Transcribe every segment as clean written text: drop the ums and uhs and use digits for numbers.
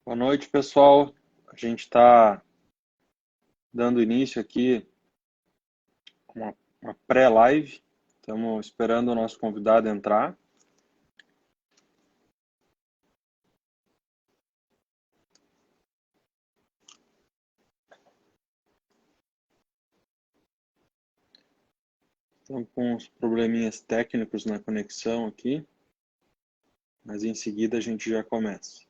Boa noite, pessoal. A gente está dando início aqui a uma pré-live. Estamos esperando o nosso convidado entrar. Estamos com uns probleminhas técnicos na conexão aqui, mas em seguida a gente já começa.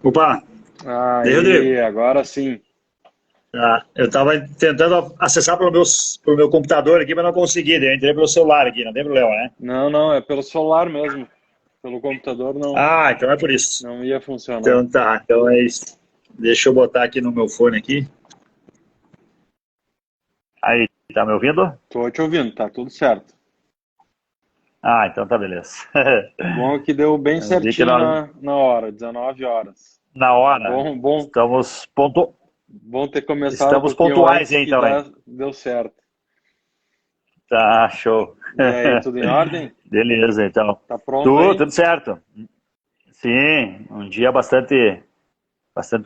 Opa, daí, Aí, Rodrigo. agora sim. Eu estava tentando acessar pelo meu computador aqui, mas não consegui. Daí eu entrei pelo celular aqui, não tem problema, né? Não, é pelo celular mesmo. Pelo computador Ah, então é por isso. não ia funcionar. Então tá, então é isso. Deixa eu botar aqui no meu fone aqui. Aí, tá me ouvindo? Tô te ouvindo, tá tudo certo. Ah, então tá, beleza. Bom é que deu bem Eu vi que certinho nós, na hora, 19 horas. na hora, Bom, estamos, pontu, bom ter começado um estamos pouquinho pontuais, antes hein, que então, hein? deu certo. Tá, show. E aí, tudo em ordem? Beleza, então. Tá pronto aí? Tudo certo. Sim, um dia bastante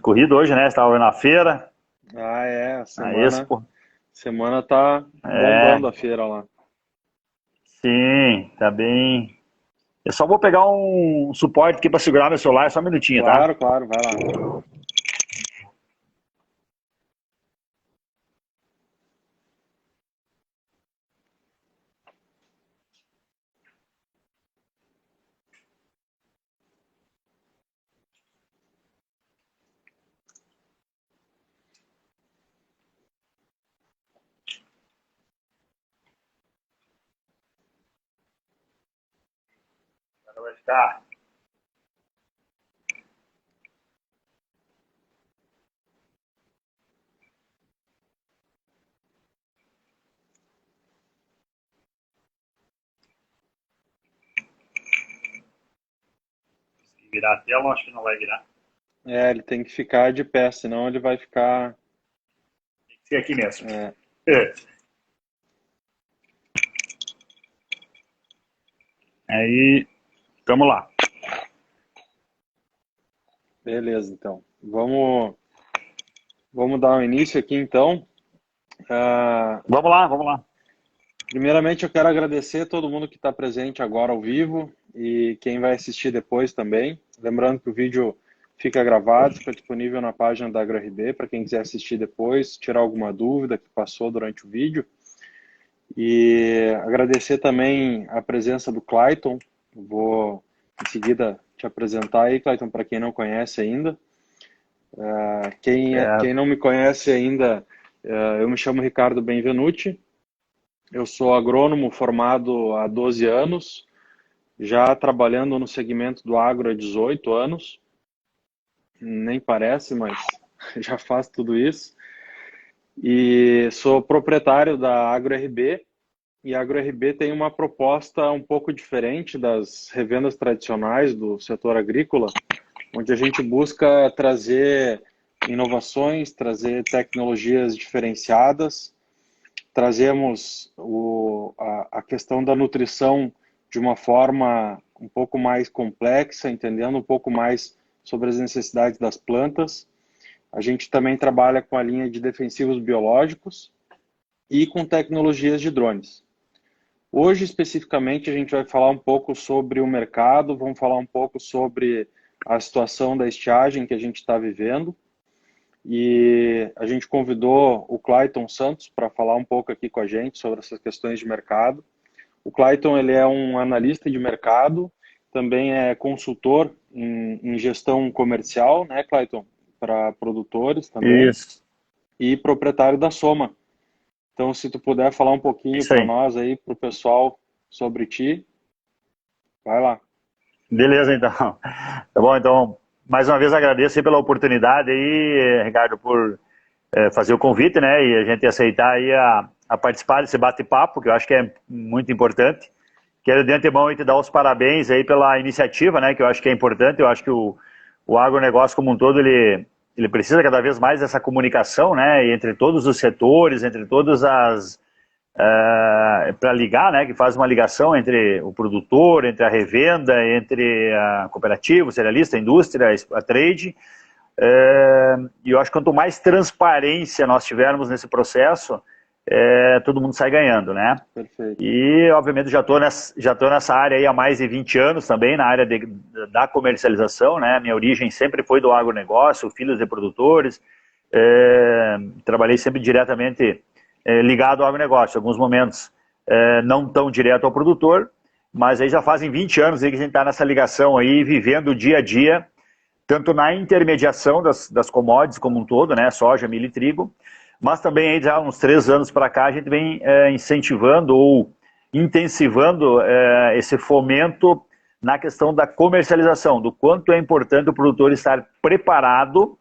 corrido hoje, né? Estava na feira. Ah, é, a A semana tá É, bombando a feira lá. sim, tá bem. Eu só vou pegar um suporte aqui para segurar meu celular, só um minutinho, tá? Claro, claro, vai lá. Agora vai ficar. Se virar a tela, acho que não vai virar. É, ele tem que ficar de pé, senão ele vai ficar. Tem que ser aqui mesmo. É, É. Aí, vamos lá. beleza, então. Vamos dar um início aqui, então. Ah, Vamos lá, vamos lá. primeiramente, eu quero agradecer a todo mundo que está presente agora ao vivo e quem vai assistir depois também. Lembrando que o vídeo fica gravado, fica disponível na página da AgroRB para quem quiser assistir depois, tirar alguma dúvida que passou durante o vídeo. E agradecer também a presença do Clayton. Vou em seguida te apresentar aí, Clayton, para quem não conhece ainda. Quem Certo. não me conhece ainda, eu me chamo Ricardo Benvenuti. Eu sou agrônomo formado há 12 anos, já trabalhando no segmento do agro há 18 anos. Nem parece, mas já faz tudo isso. e sou proprietário da AgroRB. E a AgroRB tem uma proposta um pouco diferente das revendas tradicionais do setor agrícola, onde a gente busca trazer inovações, trazer tecnologias diferenciadas. Trazemos a questão da nutrição de uma forma um pouco mais complexa, entendendo um pouco mais sobre as necessidades das plantas. A gente também trabalha com a linha de defensivos biológicos e com tecnologias de drones. Hoje, especificamente, a gente vai falar um pouco sobre o mercado, vamos falar um pouco sobre a situação da estiagem que a gente está vivendo. E a gente convidou o Clayton Santos para falar um pouco aqui com a gente sobre essas questões de mercado. O Clayton, ele é um analista de mercado, também é consultor em gestão comercial, né, Clayton? Para produtores também. Isso. E proprietário da Soma. Então, se tu puder falar um pouquinho para nós aí, para o pessoal, sobre ti, vai lá. Beleza, então. Tá bom, então, mais uma vez agradeço aí pela oportunidade aí, Ricardo, por fazer o convite, né, e a gente aceitar aí a participar desse bate-papo, que eu acho que é muito importante. Quero de antemão aí te dar os parabéns aí pela iniciativa, né, que eu acho que é importante. Eu acho que o agronegócio como um todo, ele precisa cada vez mais dessa comunicação, né, entre todos os setores, entre todas as... para ligar, né, que faz uma ligação entre o produtor, entre a revenda, entre a cooperativa, o cerealista, a indústria, a trade. E eu acho que quanto mais transparência nós tivermos nesse processo, todo mundo sai ganhando, né? Perfeito. E, obviamente, já tô nessa área aí há mais de 20 anos também, na área da comercialização, né? Minha origem sempre foi do agronegócio, filhos de produtores. Trabalhei sempre diretamente ligado ao agronegócio. Em alguns momentos não tão direto ao produtor, mas aí já fazem 20 anos aí que a gente está nessa ligação aí, vivendo o dia a dia, tanto na intermediação das commodities como um todo, né? Soja, milho e trigo, mas também aí já uns 3 anos para cá a gente vem incentivando ou intensivando esse fomento na questão da comercialização, do quanto é importante o produtor estar preparado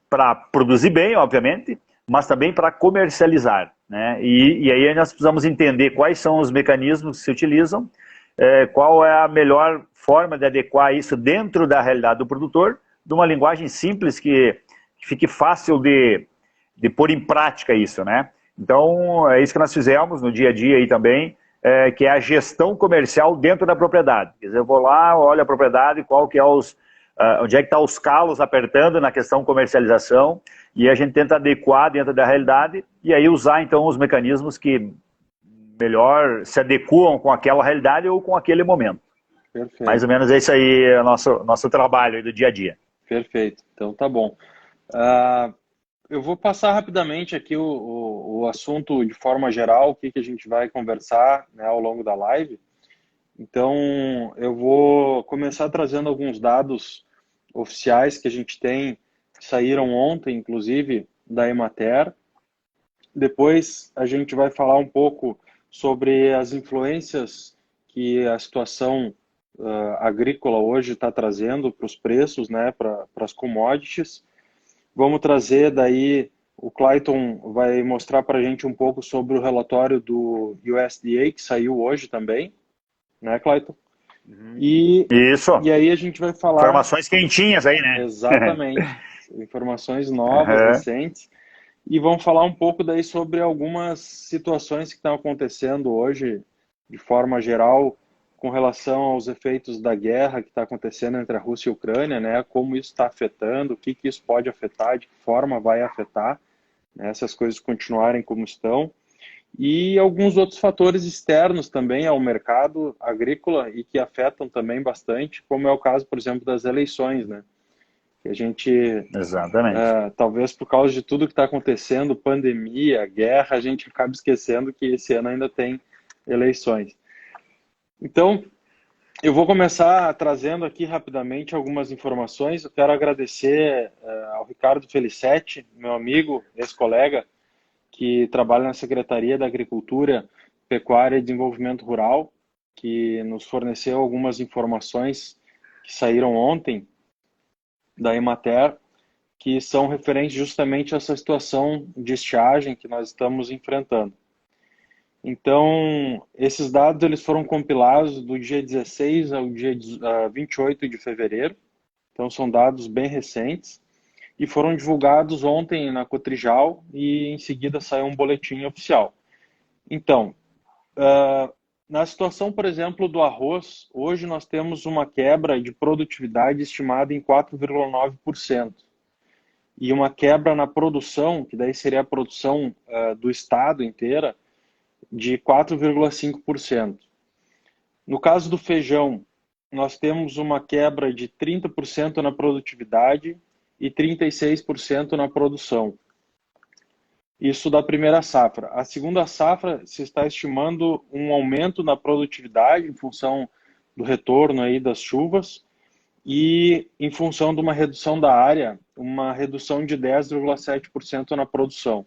para produzir bem, obviamente, mas também para comercializar, né? E aí nós precisamos entender quais são os mecanismos que se utilizam, qual é a melhor forma de adequar isso dentro da realidade do produtor, de uma linguagem simples que fique fácil de pôr em prática isso, né? Então, é isso que nós fizemos no dia a dia aí também, que é a gestão comercial dentro da propriedade. Quer dizer, eu vou lá, olho a propriedade, qual que é onde é que está os calos apertando na questão comercialização, e a gente tenta adequar dentro da realidade, e aí usar então os mecanismos que melhor se adequam com aquela realidade ou com aquele momento. Perfeito. Mais ou menos esse aí é o nosso trabalho aí do dia a dia. Perfeito, então tá bom. Eu vou passar rapidamente aqui o assunto de forma geral, o que a gente vai conversar, né, ao longo da live. Então, eu vou começar trazendo alguns dados oficiais que a gente tem, que saíram ontem, inclusive, da Emater. Depois, a gente vai falar um pouco sobre as influências que a situação agrícola hoje está trazendo para os preços, né, para as commodities. Vamos trazer daí, o Clayton vai mostrar para a gente um pouco sobre o relatório do USDA, que saiu hoje também, né, Clayton? Isso. E aí a gente vai falar... Informações quentinhas aí, né? Exatamente. Informações novas, recentes. E vamos falar um pouco daí sobre algumas situações que estão acontecendo hoje, de forma geral, com relação aos efeitos da guerra que está acontecendo entre a Rússia e a Ucrânia, né? Como isso está afetando, o que isso pode afetar, de que forma vai afetar, né? Se as coisas continuarem como estão. E alguns outros fatores externos também ao mercado agrícola e que afetam também bastante, como é o caso, por exemplo, das eleições, né? Que a gente, talvez por causa de tudo que está acontecendo, pandemia, guerra, a gente acaba esquecendo que esse ano ainda tem eleições. Então, eu vou começar trazendo aqui rapidamente algumas informações. Eu quero agradecer ao Ricardo Felicetti, meu amigo, ex-colega, que trabalha na Secretaria da Agricultura, Pecuária e Desenvolvimento Rural, que nos forneceu algumas informações que saíram ontem da Emater, que são referentes justamente a essa situação de estiagem que nós estamos enfrentando. Então, esses dados eles foram compilados do dia 16 ao dia 28 de fevereiro, então são dados bem recentes, e foram divulgados ontem na Cotrijal e em seguida saiu um boletim oficial. Então, na situação, por exemplo, do arroz, hoje nós temos uma quebra de produtividade estimada em 4,9%. E uma quebra na produção, que daí seria a produção do estado inteira, de 4,5%. No caso do feijão, nós temos uma quebra de 30% na produtividade e 36% na produção. Isso da primeira safra. A segunda safra se está estimando um aumento na produtividade em função do retorno aí das chuvas e em função de uma redução da área, uma redução de 10,7% na produção.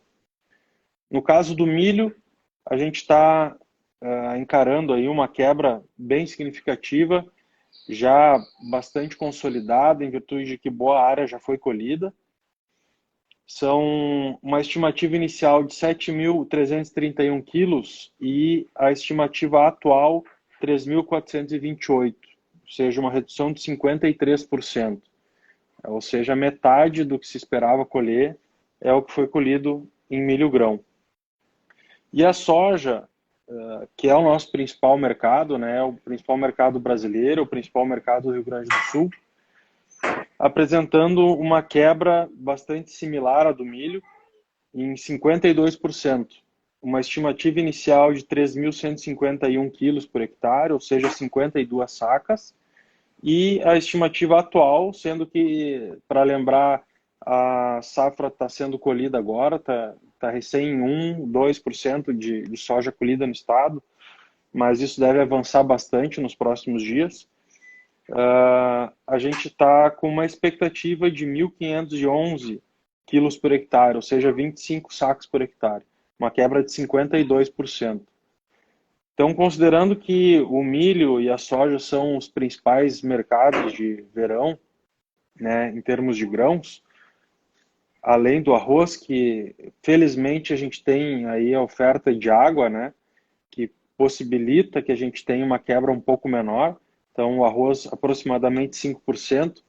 No caso do milho, a gente está encarando aí uma quebra bem significativa, já bastante consolidada, em virtude de que boa área já foi colhida. São uma estimativa inicial de 7.331 quilos e a estimativa atual 3.428, ou seja, uma redução de 53%. Ou seja, metade do que se esperava colher é o que foi colhido em milho grão. E a soja, que é o nosso principal mercado, né, o principal mercado brasileiro, o principal mercado do Rio Grande do Sul, apresentando uma quebra bastante similar à do milho, em 52%. Uma estimativa inicial de 3.151 quilos por hectare, ou seja, 52 sacas, e a estimativa atual, sendo que, para lembrar, a safra está sendo colhida agora, está recém em 2% de soja colhida no estado, mas isso deve avançar bastante nos próximos dias. A gente está com uma expectativa de 1.511 quilos por hectare, ou seja, 25 sacos por hectare, uma quebra de 52%. Então, considerando que o milho e a soja são os principais mercados de verão, né, em termos de grãos, além do arroz, que felizmente a gente tem aí a oferta de água, né, que possibilita que a gente tenha uma quebra um pouco menor. Então, o arroz aproximadamente 5%,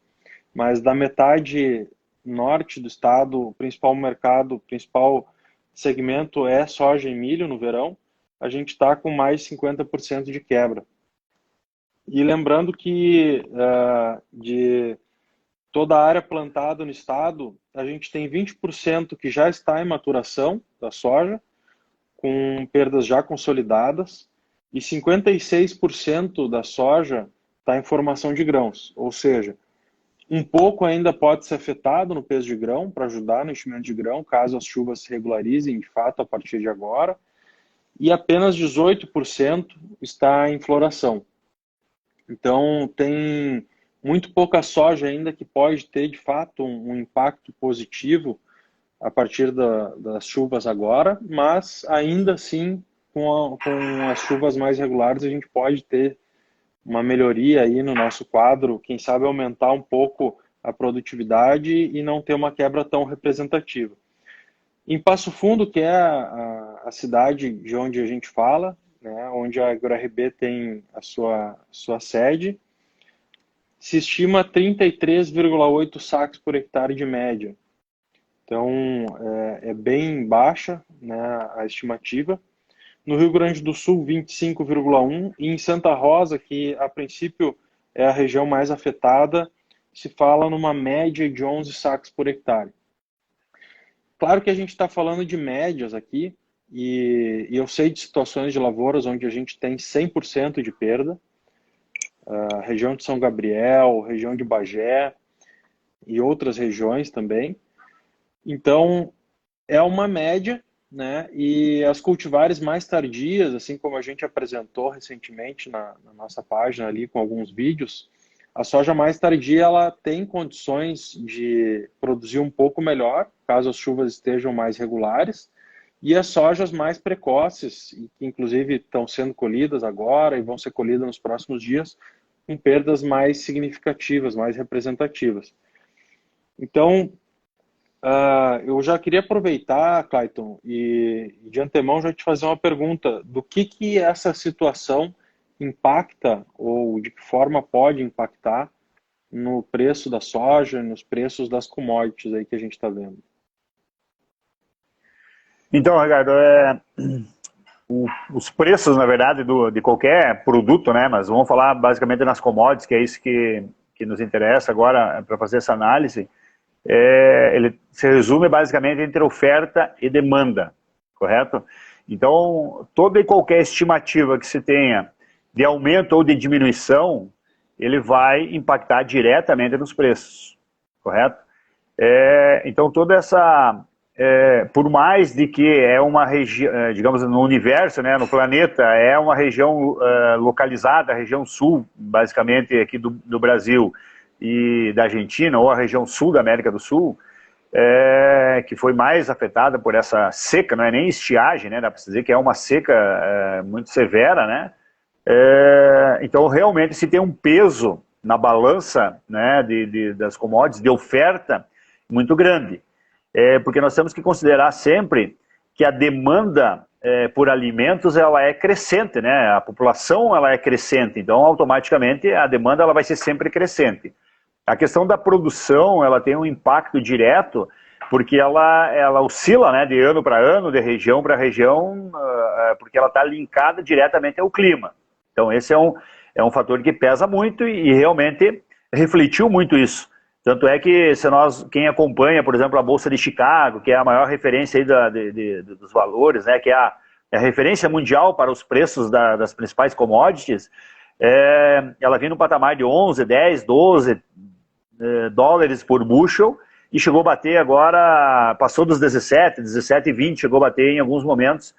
mas da metade norte do estado, o principal mercado, o principal segmento é soja e milho no verão, a gente está com mais de 50% de quebra. E lembrando que de toda a área plantada no estado, a gente tem 20% que já está em maturação da soja, com perdas já consolidadas, e 56% da soja está em formação de grãos, ou seja, um pouco ainda pode ser afetado no peso de grão, para ajudar no enchimento de grão, caso as chuvas se regularizem de fato a partir de agora, e apenas 18% está em floração. Então, tem muito pouca soja ainda que pode ter, de fato, um impacto positivo a partir das chuvas agora, mas ainda assim, com as chuvas mais regulares, a gente pode ter uma melhoria aí no nosso quadro, quem sabe aumentar um pouco a produtividade e não ter uma quebra tão representativa. Em Passo Fundo, que é a cidade de onde a gente fala, né, onde a AgroRB tem a sua sede, se estima 33,8 sacos por hectare de média. Então, é bem baixa, né, a estimativa. No Rio Grande do Sul, 25,1, e em Santa Rosa, que a princípio é a região mais afetada, se fala numa média de 11 sacos por hectare. Claro que a gente está falando de médias aqui, e eu sei de situações de lavouras onde a gente tem 100% de perda, região de São Gabriel, região de Bagé e outras regiões também. Então, é uma média, né? E as cultivares mais tardias, assim como a gente apresentou recentemente na nossa página ali com alguns vídeos, a soja mais tardia ela tem condições de produzir um pouco melhor, caso as chuvas estejam mais regulares, e as sojas mais precoces, que inclusive estão sendo colhidas agora e vão ser colhidas nos próximos dias, com perdas mais significativas, mais representativas. Então, Eu já queria aproveitar, Clayton, e de antemão já te fazer uma pergunta do que essa situação impacta ou de que forma pode impactar no preço da soja, nos preços das commodities aí que a gente está vendo. Então, Ricardo, os preços, na verdade, de qualquer produto, né? Mas vamos falar basicamente nas commodities, que é isso que nos interessa agora para fazer essa análise. Ele se resume basicamente entre oferta e demanda, correto? Então, toda e qualquer estimativa que se tenha de aumento ou de diminuição, ele vai impactar diretamente nos preços, correto? Então, toda essa... por mais de que é uma região, digamos, no universo, né, no planeta, é uma região localizada, a região sul, basicamente, aqui do Brasil e da Argentina, ou a região sul da América do Sul, que foi mais afetada por essa seca, não é nem estiagem, né, dá para dizer que é uma seca muito severa, né? Então, realmente, se tem um peso na balança, né, das commodities, de oferta, muito grande. Porque nós temos que considerar sempre que a demanda por alimentos ela é crescente, né? A população ela é crescente, então automaticamente a demanda ela vai ser sempre crescente. A questão da produção ela tem um impacto direto porque ela oscila, né, de ano para ano, de região para região, porque ela está linkada diretamente ao clima. Então esse é um fator que pesa muito e realmente refletiu muito isso. Tanto é que quem acompanha, por exemplo, a Bolsa de Chicago, que é a maior referência aí dos valores, né, que é a referência mundial para os preços das principais commodities, ela vem no patamar de 11, 10, 12 dólares por bushel e chegou a bater agora, passou dos 17, 17 e 20, chegou a bater em alguns momentos.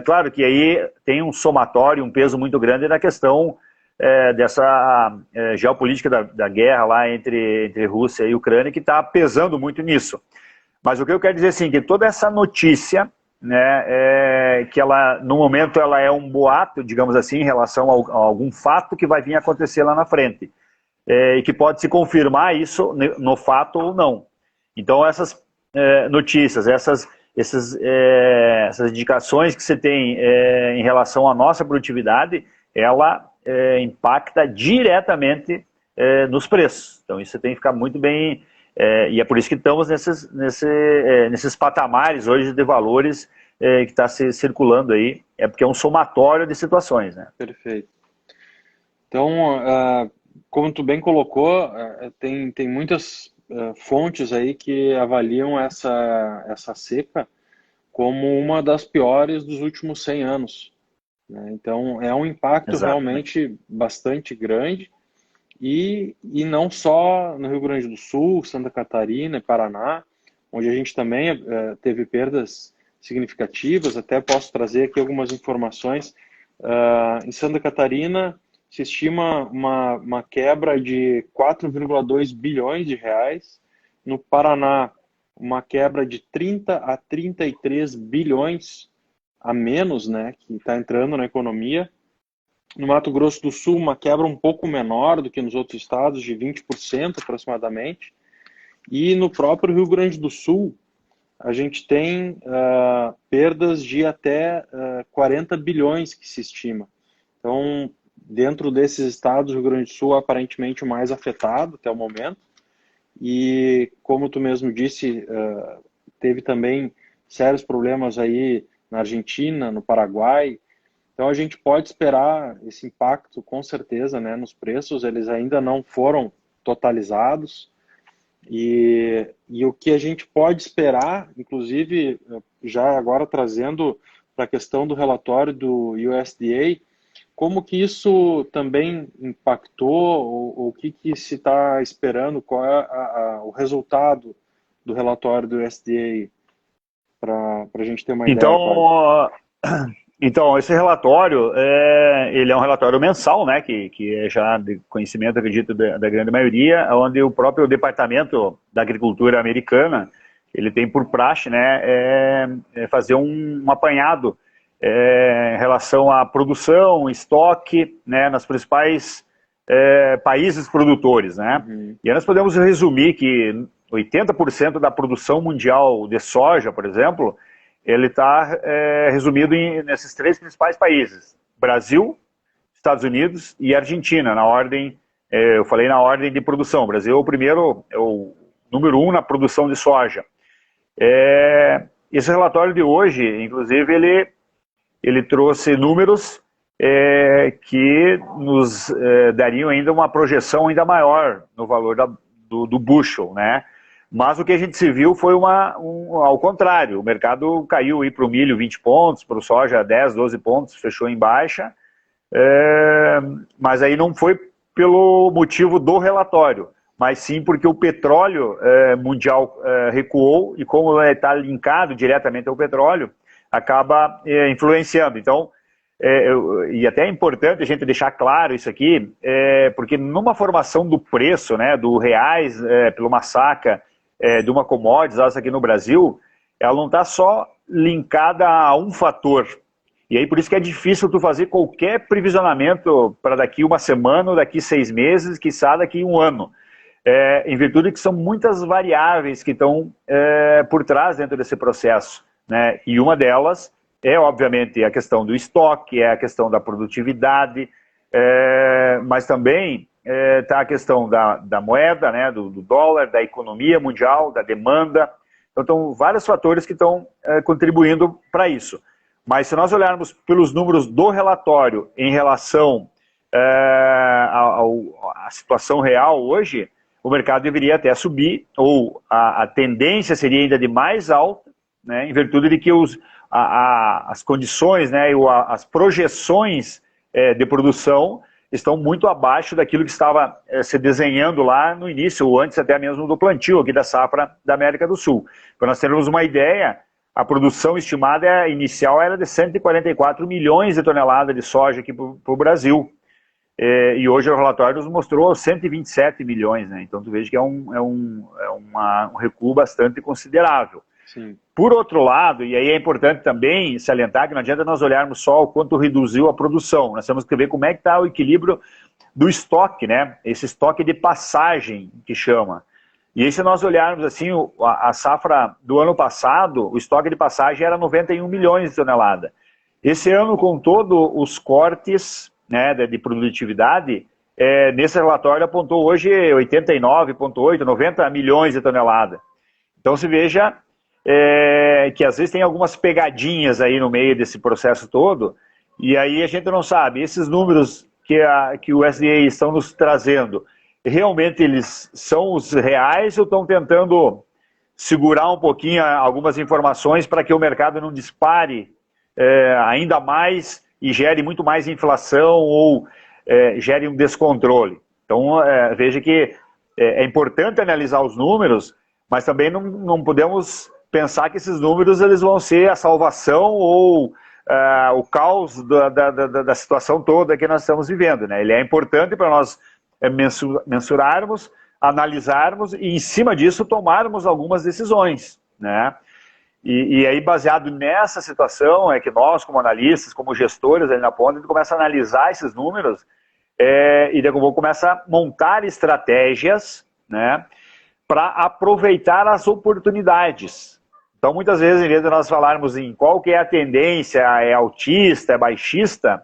Claro que aí tem um somatório, um peso muito grande na questão dessa geopolítica da guerra lá entre Rússia e Ucrânia, que está pesando muito nisso. Mas o que eu quero dizer é assim, que toda essa notícia, né, que ela, no momento ela é um boato, digamos assim, em relação a algum fato que vai vir a acontecer lá na frente, e que pode se confirmar isso no fato ou não. Então essas notícias, essas indicações que você tem em relação à nossa produtividade, ela impacta diretamente nos preços. Então isso tem que ficar muito bem, e é por isso que estamos nesses patamares hoje de valores que está circulando aí, porque é um somatório de situações, né? Perfeito. Então, como tu bem colocou, tem muitas fontes aí que avaliam essa seca como uma das piores dos últimos 100 anos. Né? Então, é um impacto Exatamente. realmente bastante grande e não só no Rio Grande do Sul, Santa Catarina e Paraná, onde a gente também teve perdas significativas. Até posso trazer aqui algumas informações. Em Santa Catarina, se estima uma quebra de 4,2 bilhões de reais. No Paraná, uma quebra de 30 a 33 bilhões a menos, né, que está entrando na economia. No Mato Grosso do Sul, uma quebra um pouco menor do que nos outros estados, de 20% aproximadamente. E no próprio Rio Grande do Sul, a gente tem perdas de até 40 bilhões que se estima. Então, dentro desses estados, o Rio Grande do Sul é aparentemente o mais afetado até o momento. E, como tu mesmo disse, teve também sérios problemas aí na Argentina, no Paraguai. Então, a gente pode esperar esse impacto, com certeza, né, nos preços. Eles ainda não foram totalizados. E o que a gente pode esperar, inclusive, já agora trazendo para a questão do relatório do USDA, como que isso também impactou, ou o que se está esperando, qual é o resultado do relatório do USDA, para a gente ter uma ideia, Cláudio? Então, esse relatório, ele é um relatório mensal, né, que é já de conhecimento, acredito, da grande maioria, onde o próprio Departamento da Agricultura americana, ele tem por praxe, né, fazer um apanhado em relação à produção, estoque, né, nas principais países produtores, né. Uhum. E aí nós podemos resumir que 80% da produção mundial de soja, por exemplo, ele está resumido nesses 3 principais países: Brasil, Estados Unidos e Argentina, na ordem, eu falei na ordem de produção. O Brasil é o primeiro, é o número 1 na produção de soja. Esse relatório de hoje, inclusive, ele trouxe números que nos dariam ainda uma projeção ainda maior no valor do bushel, né? Mas o que a gente se viu foi ao contrário. O mercado caiu para o milho 20 pontos, para o soja 10, 12 pontos, fechou em baixa. Mas aí não foi pelo motivo do relatório, mas sim porque o petróleo mundial recuou, e como está linkado diretamente ao petróleo, acaba influenciando. Então, e até é importante a gente deixar claro isso aqui, porque numa formação do preço, né, do reais pela uma saca de uma commodities aqui no Brasil, ela não está só linkada a um fator. E aí por isso que é difícil tu fazer qualquer previsionamento para daqui uma semana, ou daqui 6 meses, quiçá daqui um ano. Em virtude que são muitas variáveis que estão por trás dentro desse processo, né? E uma delas obviamente, a questão do estoque, a questão da produtividade, mas também está a questão da moeda, né, do dólar, da economia mundial, da demanda. Então, estão vários fatores que estão contribuindo para isso. Mas se nós olharmos pelos números do relatório em relação à situação real hoje, o mercado deveria até subir, ou a tendência seria ainda de mais alta, né, em virtude de que as condições, né, as projeções de produção estão muito abaixo daquilo que estava se desenhando lá no início, ou antes até mesmo do plantio aqui da safra da América do Sul. Para nós termos uma ideia, a produção estimada inicial era de 144 milhões de toneladas de soja aqui para o Brasil. E hoje o relatório nos mostrou 127 milhões, né? Então tu veja que é um recuo bastante considerável. Sim. Por outro lado, e aí é importante também salientar que não adianta nós olharmos só o quanto reduziu a produção, nós temos que ver como é que está o equilíbrio do estoque, né? Esse estoque de passagem que chama. E aí se nós olharmos assim, a safra do ano passado, o estoque de passagem era 91 milhões de toneladas. Esse ano, com todos os cortes, né, de produtividade, nesse relatório apontou hoje 89,8, 90 milhões de toneladas. Então se veja que às vezes tem algumas pegadinhas aí no meio desse processo todo, e aí a gente não sabe, esses números que o USDA estão nos trazendo, realmente eles são os reais ou estão tentando segurar um pouquinho algumas informações para que o mercado não dispare ainda mais e gere muito mais inflação ou gere um descontrole? Então veja que é importante analisar os números, mas também não podemos pensar que esses números eles vão ser a salvação ou o caos da situação toda que nós estamos vivendo, né? Ele é importante para nós mensurarmos, analisarmos e, em cima disso, tomarmos algumas decisões, né? E aí, baseado nessa situação, é que nós, como analistas, como gestores ali na ponta, a gente começa a analisar esses números e daqui a pouco começa a montar estratégias, né, para aproveitar as oportunidades. Então, muitas vezes, em vez de nós falarmos em qual que é a tendência, é altista, é baixista,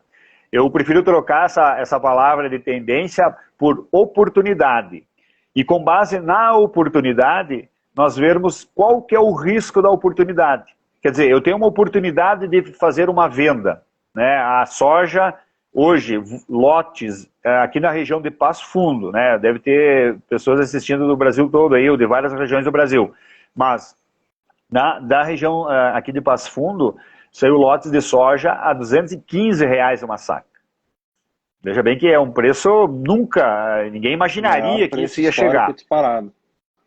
eu prefiro trocar essa palavra de tendência por oportunidade. E com base na oportunidade, nós vermos qual que é o risco da oportunidade. Quer dizer, eu tenho uma oportunidade de fazer uma venda, né? A soja, hoje, lotes, aqui na região de Passo Fundo, né? Deve ter pessoas assistindo do Brasil todo aí, ou de várias regiões do Brasil. Mas da região aqui de Passo Fundo, saiu lotes de soja a R$ 215 uma saca. Veja bem que é um preço ninguém imaginaria que isso ia chegar. Disparado.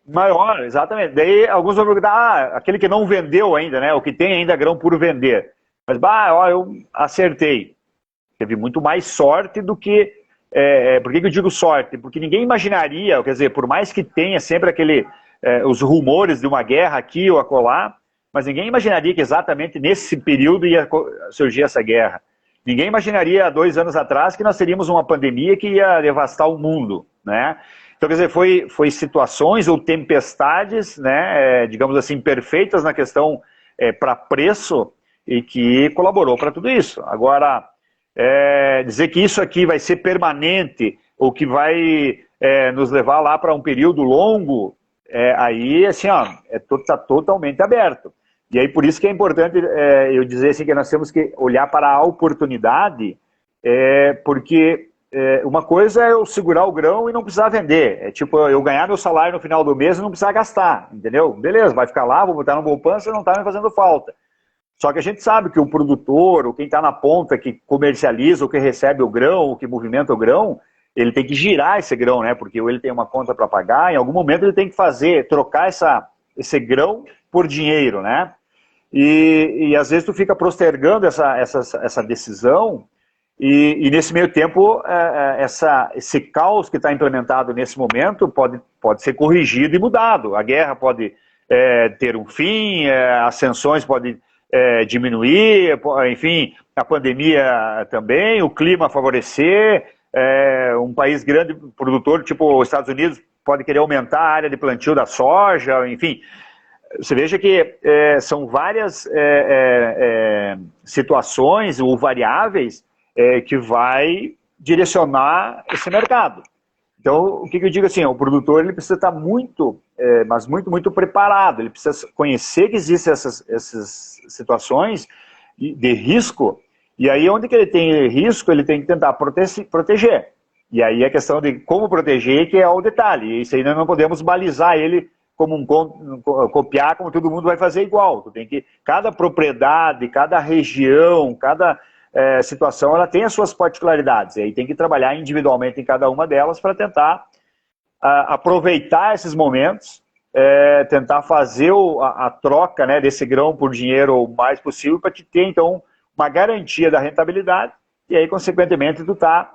Maior, exatamente. Daí alguns vão perguntar, aquele que não vendeu ainda, né? O que tem ainda grão por vender. Mas, eu acertei. Teve muito mais sorte do que... por que eu digo sorte? Porque ninguém imaginaria, quer dizer, por mais que tenha sempre os rumores de uma guerra aqui ou acolá, mas ninguém imaginaria que exatamente nesse período ia surgir essa guerra. Ninguém imaginaria há 2 anos atrás que nós teríamos uma pandemia que ia devastar o mundo, né? Então, quer dizer, foi situações ou tempestades, né, digamos assim, perfeitas na questão para preço e que colaborou para tudo isso. Agora, dizer que isso aqui vai ser permanente ou que vai nos levar lá para um período longo, aí, assim, ó, tá totalmente aberto. E aí, por isso que é importante eu dizer assim, que nós temos que olhar para a oportunidade, porque uma coisa é eu segurar o grão e não precisar vender. É tipo eu ganhar meu salário no final do mês e não precisar gastar, entendeu? Beleza, vai ficar lá, vou botar na poupança e não está me fazendo falta. Só que a gente sabe que o produtor, ou quem está na ponta, que comercializa, ou que recebe o grão, ou que movimenta o grão, ele tem que girar esse grão, né? Porque ou ele tem uma conta para pagar, em algum momento ele tem que trocar esse grão por dinheiro, né? E às vezes tu fica postergando essa decisão e nesse meio tempo esse caos que está implementado nesse momento pode ser corrigido e mudado. A guerra pode ter um fim, as sanções podem diminuir, enfim, a pandemia também, o clima favorecer, um país grande produtor, tipo os Estados Unidos, pode querer aumentar a área de plantio da soja, enfim. Você veja que são várias situações ou variáveis que vai direcionar esse mercado. Então, o que eu digo assim, o produtor ele precisa estar muito, mas muito preparado, ele precisa conhecer que existem essas situações de risco, e aí onde que ele tem risco, ele tem que tentar proteger. E aí a questão de como proteger que é o detalhe, e isso aí nós não podemos balizar ele como copiar, como todo mundo vai fazer igual. Tu tem que, cada propriedade, cada região, cada situação, ela tem as suas particularidades. E aí tem que trabalhar individualmente em cada uma delas para tentar aproveitar esses momentos, tentar fazer a troca, né, desse grão por dinheiro o mais possível para te ter, então, uma garantia da rentabilidade e aí, consequentemente, tu tá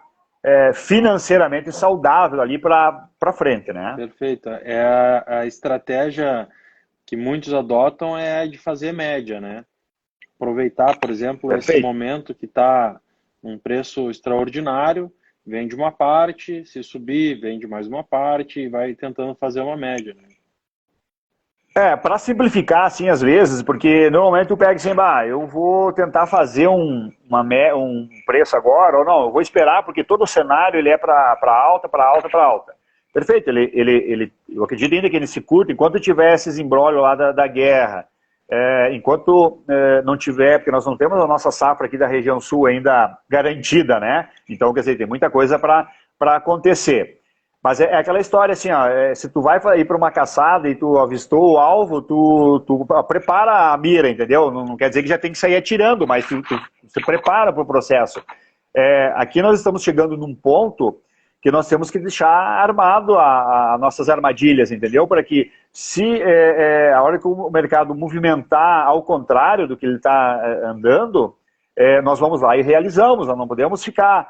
financeiramente saudável ali para frente, né? Perfeito. A estratégia que muitos adotam é a de fazer média, né? Aproveitar, por exemplo, Perfeito. Esse momento que está um preço extraordinário, vende uma parte, se subir, vende mais uma parte e vai tentando fazer uma média, né? Para simplificar, assim, às vezes, porque normalmente tu pega assim, eu vou tentar fazer um preço agora, ou não, eu vou esperar, porque todo o cenário ele é para alta, para alta, para alta. Perfeito, eu acredito ainda que nesse curto, enquanto tiver esses imbróglios lá da guerra, enquanto não tiver, porque nós não temos a nossa safra aqui da região sul ainda garantida, né? Então, quer dizer, tem muita coisa para acontecer. Mas é aquela história assim, ó, se tu vai ir para uma caçada e tu avistou o alvo, tu prepara a mira, entendeu? Não quer dizer que já tem que sair atirando, mas tu se prepara para o processo. Aqui nós estamos chegando num ponto que nós temos que deixar armado as nossas armadilhas, entendeu? Para que se a hora que o mercado movimentar ao contrário do que ele está andando, nós vamos lá e realizamos, nós não podemos ficar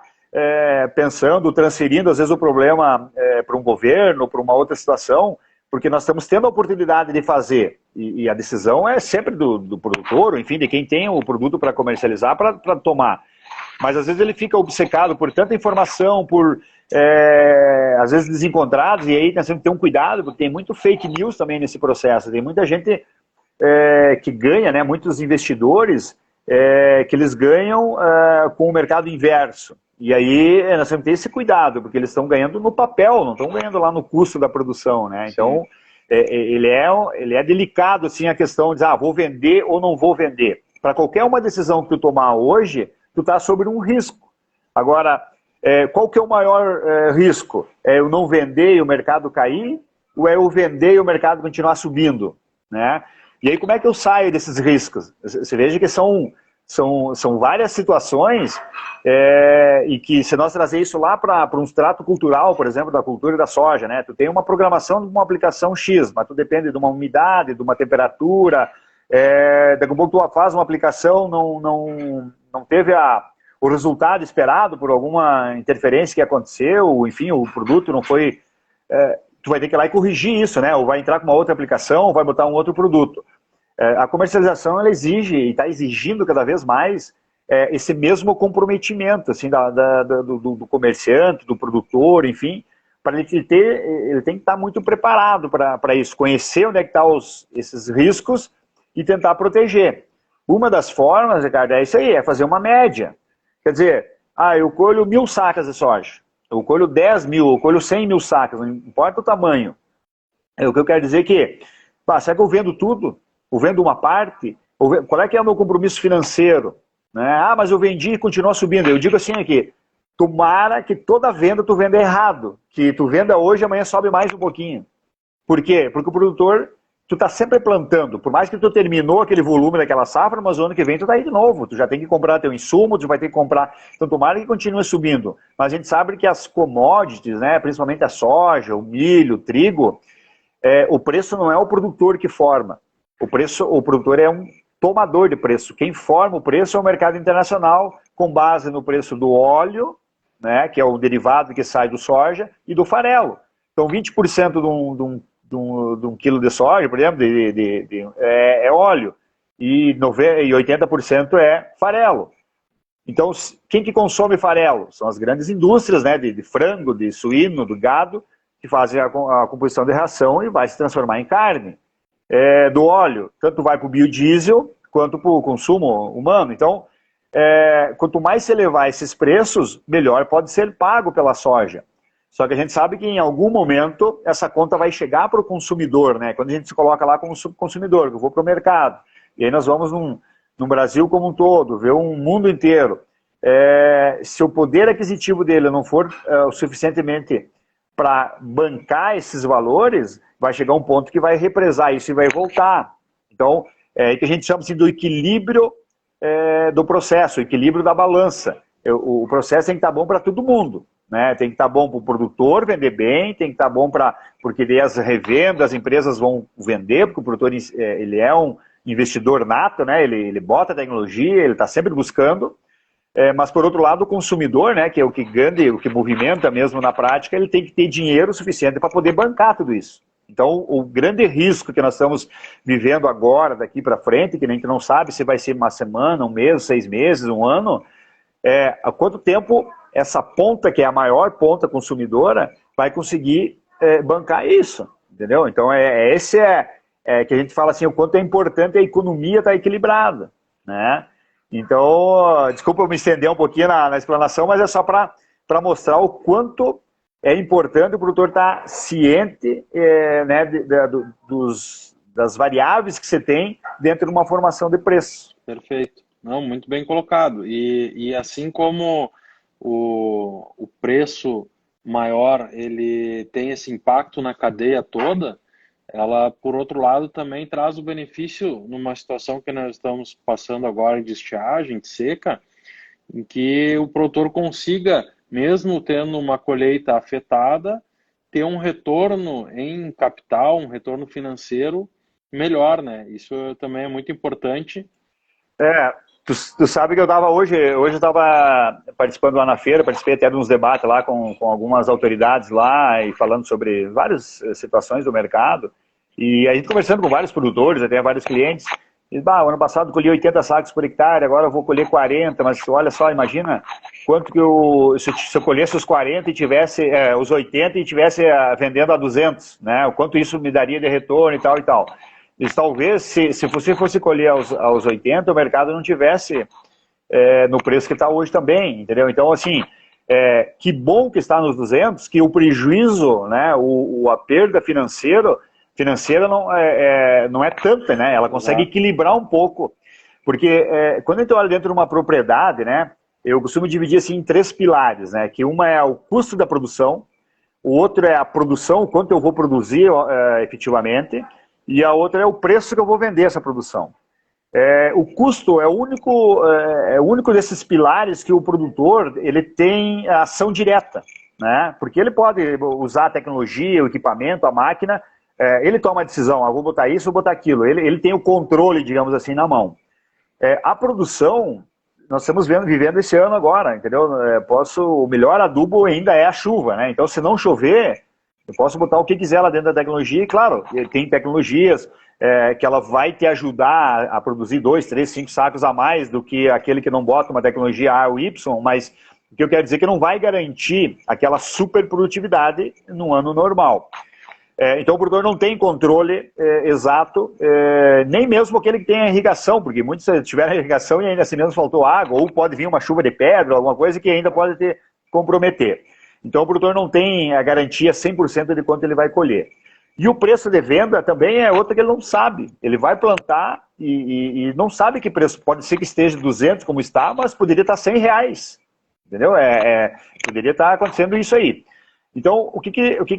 pensando, transferindo às vezes o problema para um governo, para uma outra situação, porque nós estamos tendo a oportunidade de fazer, e a decisão é sempre do produtor, enfim, de quem tem o produto para comercializar, para tomar. Mas às vezes ele fica obcecado por tanta informação, por às vezes desencontrados, e aí nós temos que ter um cuidado, porque tem muito fake news também nesse processo, tem muita gente que ganha, né, muitos investidores que eles ganham com o mercado inverso. E aí nós temos que ter esse cuidado, porque eles estão ganhando no papel, não estão ganhando lá no custo da produção, né? Então, ele é delicado, assim, a questão de dizer, vou vender ou não vou vender. Para qualquer uma decisão que tu tomar hoje, tu está sobre um risco. Agora, qual que é o maior risco? É eu não vender e o mercado cair? Ou é eu vender e o mercado continuar subindo? Né? E aí como é que eu saio desses riscos? Você veja que são várias situações e que se nós trazer isso lá para um extrato cultural, por exemplo, da cultura da soja, né? Tu tem uma programação de uma aplicação X, mas tu depende de uma umidade, de uma temperatura, daqui a pouco tu faz uma aplicação, não teve o resultado esperado por alguma interferência que aconteceu, enfim, o produto não foi... tu vai ter que ir lá e corrigir isso, né? Ou vai entrar com uma outra aplicação, ou vai botar um outro produto. A comercialização, ela exige, e está exigindo cada vez mais, esse mesmo comprometimento, assim, do comerciante, do produtor, enfim, para ele tem que estar muito preparado para isso, conhecer onde é que estão esses riscos e tentar proteger. Uma das formas, Ricardo, é isso aí, é fazer uma média. Quer dizer, eu colho 1.000 sacas de soja, eu colho 10.000, eu colho 100.000 sacas, não importa o tamanho. O que eu quero dizer é que, será que eu vendo tudo? Eu vendo uma parte? Qual é que é o meu compromisso financeiro? Né? Mas eu vendi e continua subindo. Eu digo assim aqui, tomara que toda venda tu venda errado, que tu venda hoje, amanhã sobe mais um pouquinho. Por quê? Porque o produtor, tu tá sempre plantando, por mais que tu terminou aquele volume daquela safra, mas o ano que vem tu tá aí de novo, tu já tem que comprar teu insumo, tu vai ter que comprar, então tomara que continue subindo. Mas a gente sabe que as commodities, né, principalmente a soja, o milho, o trigo, o preço não é o produtor que forma, o produtor é um tomador de preço, quem forma o preço é o mercado internacional, com base no preço do óleo, né, que é o derivado que sai do soja, e do farelo. Então 20% de um quilo de soja, por exemplo, é óleo, e 80% é farelo. Então, quem que consome farelo? São as grandes indústrias, né, de frango, de suíno, do gado, que fazem a composição de ração e vai se transformar em carne. Do óleo, tanto vai para o biodiesel, quanto para o consumo humano. Então, quanto mais você elevar esses preços, melhor pode ser pago pela soja. Só que a gente sabe que em algum momento essa conta vai chegar para o consumidor, né? Quando a gente se coloca lá como subconsumidor, eu vou para o mercado. E aí nós vamos no Brasil como um todo, ver um mundo inteiro. Se o poder aquisitivo dele não for o suficientemente para bancar esses valores, vai chegar um ponto que vai represar isso e vai voltar. Então, é que a gente chama assim, do equilíbrio do processo, o equilíbrio da balança. O processo tem que estar bom para todo mundo. Né? Tem que estar bom para o produtor vender bem, tem que estar bom porque daí as revendas, as empresas vão vender, porque o produtor ele é um investidor nato, né? Ele bota tecnologia, ele está sempre buscando, mas por outro lado o consumidor, né, que é o que ganha, o que movimenta mesmo na prática, ele tem que ter dinheiro suficiente para poder bancar tudo isso. Então o grande risco que nós estamos vivendo agora, daqui para frente, que a gente não sabe se vai ser uma semana, um mês, 6 meses, um ano, há quanto tempo essa ponta, que é a maior ponta consumidora, vai conseguir bancar isso, entendeu? Então, esse que a gente fala assim, o quanto é importante a economia estar equilibrada, né? Então, desculpa eu me estender um pouquinho na explanação, mas é só para mostrar o quanto é importante o produtor estar ciente né, das variáveis que você tem dentro de uma formação de preço. Perfeito. Não, muito bem colocado. E assim como o preço maior ele tem esse impacto na cadeia toda, ela, por outro lado, também traz o benefício numa situação que nós estamos passando agora de estiagem, de seca, em que o produtor consiga, mesmo tendo uma colheita afetada, ter um retorno em capital, um retorno financeiro melhor, né? Isso também é muito importante. Tu sabe que eu estava hoje eu estava participando lá na feira, participei até de uns debates lá com algumas autoridades lá e falando sobre várias situações do mercado. E a gente conversando com vários produtores, até vários clientes, e, o ano passado eu colhi 80 sacos por hectare, agora eu vou colher 40, mas olha só, imagina quanto que se eu colhesse os 40 e tivesse os 80 e tivesse vendendo a 200, né? O quanto isso me daria de retorno e tal e tal. E talvez, se você fosse colher aos 80, o mercado não tivesse no preço que está hoje também, entendeu? Então, assim, que bom que está nos 200, que o prejuízo, né, a perda financeira não é tanta, né? Ela consegue equilibrar um pouco. Porque quando a gente olha dentro de uma propriedade, né, eu costumo dividir assim, em 3 pilares, né? Que uma é o custo da produção, o outro é a produção, o quanto eu vou produzir efetivamente, e a outra é o preço que eu vou vender essa produção. O custo é o único desses pilares que o produtor ele tem ação direta, né? Porque ele pode usar a tecnologia, o equipamento, a máquina, ele toma a decisão, vou botar isso, vou botar aquilo, ele tem o controle, digamos assim, na mão. A produção, nós estamos vivendo esse ano agora, entendeu? O melhor adubo ainda é a chuva, né? Então, se não chover, eu posso botar o que quiser lá dentro da tecnologia, e claro, tem tecnologias que ela vai te ajudar a produzir 2, 3, 5 sacos a mais do que aquele que não bota uma tecnologia A ou Y, mas O que eu quero dizer é que não vai garantir aquela superprodutividade num ano normal. Então o produtor não tem controle exato, nem mesmo aquele que tem a irrigação, porque muitos tiveram irrigação e ainda assim mesmo faltou água, ou pode vir uma chuva de pedra, alguma coisa que ainda pode comprometer. Então o produtor não tem a garantia 100% de quanto ele vai colher. E o preço de venda também é outro que ele não sabe. Ele vai plantar e não sabe que preço. Pode ser que esteja 200 como está, mas poderia estar 100 reais. Entendeu? Poderia estar acontecendo isso aí. Então, o que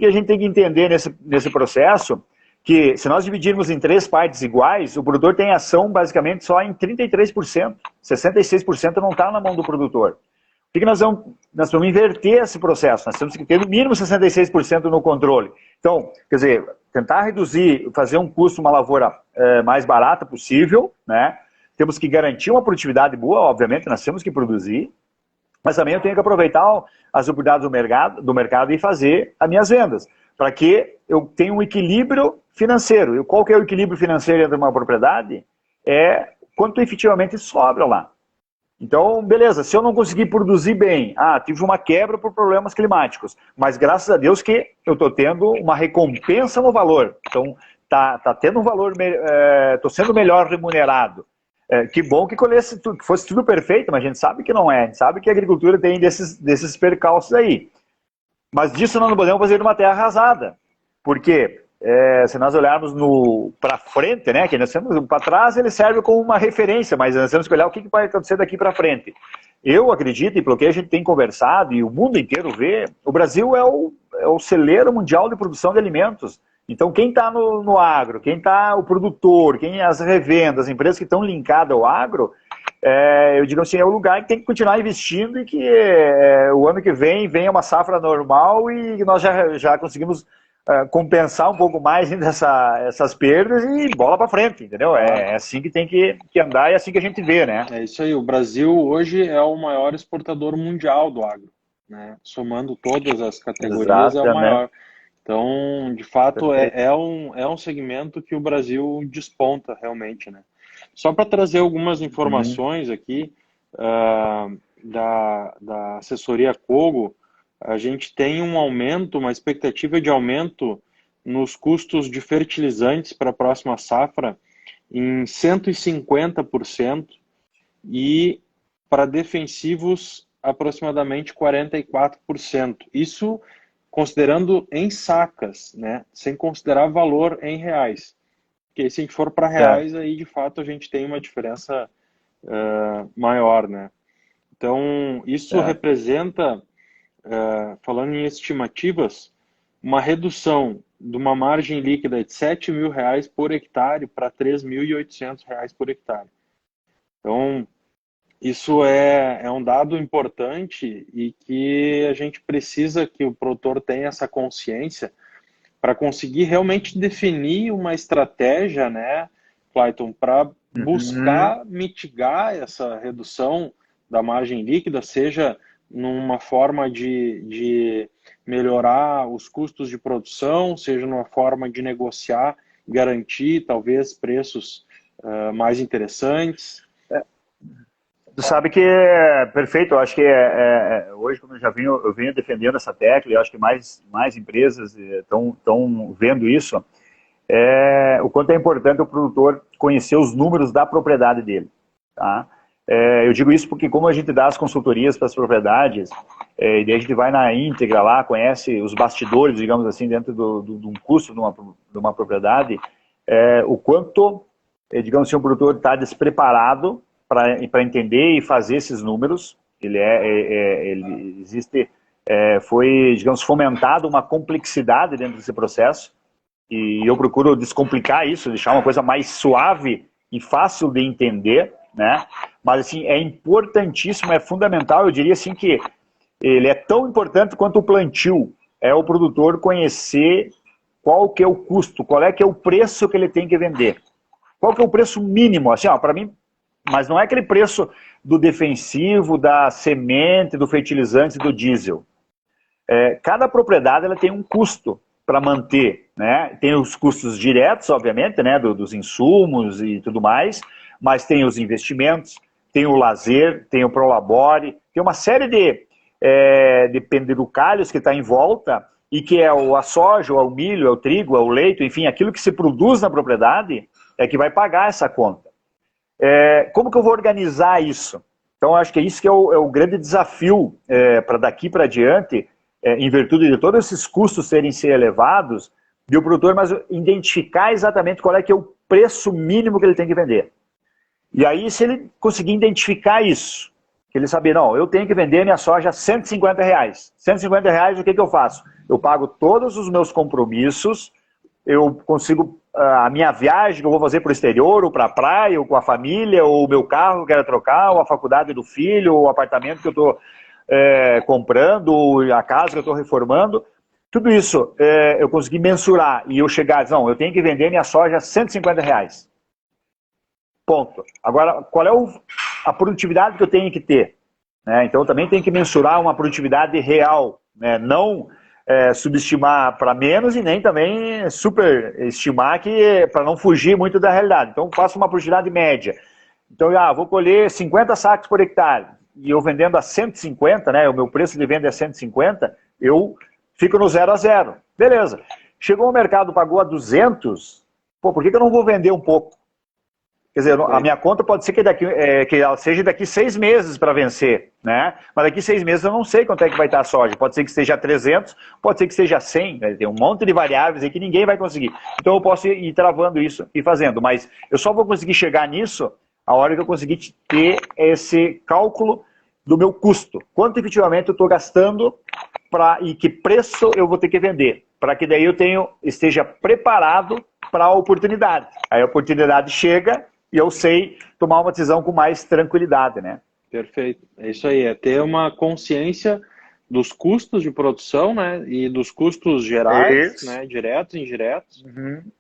a gente tem que entender nesse processo? Que se nós dividirmos em 3 partes iguais, o produtor tem ação basicamente só em 33%. 66% não está na mão do produtor. O que nós vamos inverter esse processo? Nós temos que ter no mínimo 66% no controle. Então, quer dizer, tentar reduzir, fazer um custo, uma lavoura mais barata possível, né? Temos que garantir uma produtividade boa, obviamente, nós temos que produzir, mas também eu tenho que aproveitar as oportunidades do mercado e fazer as minhas vendas, para que eu tenha um equilíbrio financeiro. E qual que é o equilíbrio financeiro entre uma propriedade? É quanto efetivamente sobra lá. Então, beleza, se eu não conseguir produzir bem, tive uma quebra por problemas climáticos, mas graças a Deus que eu estou tendo uma recompensa no valor. Então, tá tendo um valor, estou sendo melhor remunerado. Que bom que fosse tudo perfeito, mas a gente sabe que não é. A gente sabe que a agricultura tem desses percalços aí. Mas disso nós não podemos fazer numa terra arrasada. Porque se nós olharmos para frente, né, que nós temos para trás, ele serve como uma referência, mas nós temos que olhar o que vai acontecer daqui para frente. Eu acredito, e pelo que a gente tem conversado, e o mundo inteiro vê, o Brasil é o celeiro mundial de produção de alimentos. Então, quem está no agro, quem está o produtor, as revendas, as empresas que estão linkadas ao agro, eu digo assim, é o lugar que tem que continuar investindo e que o ano que vem venha uma safra normal e nós já conseguimos compensar um pouco mais essas perdas e bola para frente, entendeu? É assim que tem que andar e é assim que a gente vê, né? É isso aí, o Brasil hoje é o maior exportador mundial do agro, né? Somando todas as categorias, é o maior. Então, de fato, é um segmento que o Brasil desponta realmente, né? Só para trazer algumas informações aqui da assessoria Cogo, a gente tem uma expectativa de aumento nos custos de fertilizantes para a próxima safra em 150% e para defensivos aproximadamente 44%. Isso considerando em sacas, né? Sem considerar valor em reais. Porque se a gente for para reais, aí de fato a gente tem uma diferença maior, né? Então, isso representa, falando em estimativas, uma redução de uma margem líquida de R$7.000 por hectare para R$3.800 por hectare. Então, isso é um dado importante e que a gente precisa que o produtor tenha essa consciência para conseguir realmente definir uma estratégia, né, Clayton, para buscar mitigar essa redução da margem líquida, seja numa forma de melhorar os custos de produção, seja numa forma de negociar, garantir talvez preços mais interessantes. Tu sabe que é perfeito, eu acho que hoje, como eu venho defendendo essa tecla, e acho que mais empresas estão vendo isso, o quanto é importante o produtor conhecer os números da propriedade dele. Tá? Eu digo isso porque como a gente dá as consultorias para as propriedades, e daí a gente vai na íntegra lá, conhece os bastidores, digamos assim, dentro de um custo de uma propriedade, o quanto, digamos assim, o produtor está despreparado para entender e fazer esses números. Foi, digamos, fomentado uma complexidade dentro desse processo, e eu procuro descomplicar isso, deixar uma coisa mais suave e fácil de entender, né? Mas assim, é importantíssimo, é fundamental, eu diria assim que ele é tão importante quanto o plantio, é o produtor conhecer qual que é o custo, qual é que é o preço que ele tem que vender, qual que é o preço mínimo, assim, para mim. Mas não é aquele preço do defensivo, da semente, do fertilizante, do diesel. Cada propriedade ela tem um custo para manter, né? Tem os custos diretos, obviamente, né? Dos insumos e tudo mais, mas tem os investimentos, tem o lazer, tem o Prolabore, tem uma série de penduricalhos que está em volta, e que é a soja, ou é o milho, é o trigo, é o leite, enfim, aquilo que se produz na propriedade é que vai pagar essa conta. Como que eu vou organizar isso? Então, acho que é isso que é o grande desafio para daqui para diante, em virtude de todos esses custos serem elevados, de o produtor mas identificar exatamente qual é que é o preço mínimo que ele tem que vender. E aí, se ele conseguir identificar isso, que ele saber, não, eu tenho que vender minha soja a R$150. R$150, o que eu faço? Eu pago todos os meus compromissos, eu consigo a minha viagem que eu vou fazer para o exterior, ou para a praia, ou com a família, ou o meu carro que eu quero trocar, ou a faculdade do filho, ou o apartamento que eu estou comprando, ou a casa que eu estou reformando. Tudo isso eu consegui mensurar e eu chegar a dizer, não, eu tenho que vender minha soja a R$150. Ponto. Agora, qual é a produtividade que eu tenho que ter? Então, eu também tenho que mensurar uma produtividade real, né? Não subestimar para menos e nem também superestimar para não fugir muito da realidade. Então, faço uma produtividade média. Então, vou colher 50 sacos por hectare e eu vendendo a 150, né? O meu preço de venda é 150, eu fico no 0 a 0. Beleza. Chegou ao mercado, pagou a 200, por que eu não vou vender um pouco? Quer dizer, a minha conta pode ser que ela seja daqui 6 meses para vencer, né? Mas daqui 6 meses eu não sei quanto é que vai estar a soja. Pode ser que seja 300, pode ser que seja 100, né? Tem um monte de variáveis aí que ninguém vai conseguir. Então eu posso ir travando isso e fazendo, mas eu só vou conseguir chegar nisso a hora que eu conseguir ter esse cálculo do meu custo. Quanto efetivamente eu estou gastando e que preço eu vou ter que vender, para que daí eu esteja preparado para a oportunidade. Aí a oportunidade chega e eu sei tomar uma decisão com mais tranquilidade, né? Perfeito. É isso aí, é ter uma consciência dos custos de produção, né? E dos custos gerais, né? Diretos e indiretos,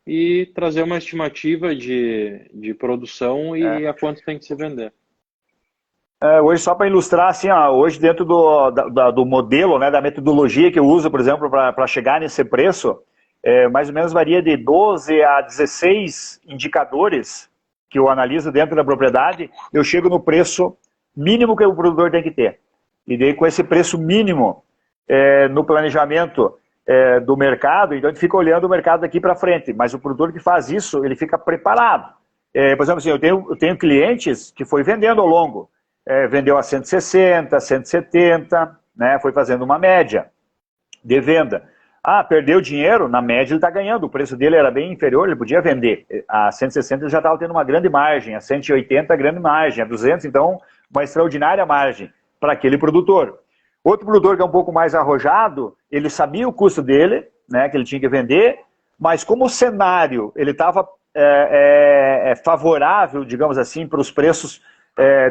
e trazer uma estimativa de produção e a quanto tem que se vender. Hoje, só para ilustrar, assim, hoje dentro do modelo, né, da metodologia que eu uso, por exemplo, para chegar nesse preço, mais ou menos varia de 12 a 16 indicadores que eu analiso dentro da propriedade, eu chego no preço mínimo que o produtor tem que ter. E daí, com esse preço mínimo no planejamento do mercado, então a gente fica olhando o mercado daqui para frente, mas o produtor que faz isso, ele fica preparado. Por exemplo, assim, eu tenho clientes que foi vendendo ao longo, vendeu a 160, 170, né, foi fazendo uma média de venda. Perdeu dinheiro, na média ele está ganhando, o preço dele era bem inferior, ele podia vender. A 160 ele já estava tendo uma grande margem, a 180 grande margem, a 200 então uma extraordinária margem para aquele produtor. Outro produtor que é um pouco mais arrojado, ele sabia o custo dele, né, que ele tinha que vender, mas como o cenário ele estava favorável, digamos assim, para os preços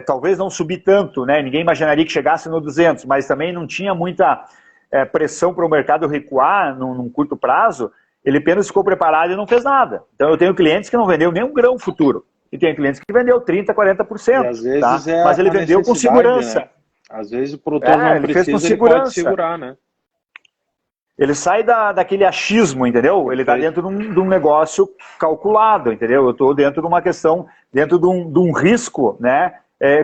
talvez não subir tanto, né? Ninguém imaginaria que chegasse no 200, mas também não tinha muita pressão para o mercado recuar num curto prazo, ele apenas ficou preparado e não fez nada. Então eu tenho clientes que não vendeu nem um grão futuro, e tem clientes que vendeu 30%, 40%, e às vezes tá? Mas ele vendeu com segurança. Né? Às vezes o produtor não precisa, ele pode segurar, né? Ele sai daquele achismo, entendeu? Ele está dentro de um negócio calculado, entendeu? Eu estou dentro de uma questão, dentro de um risco, né,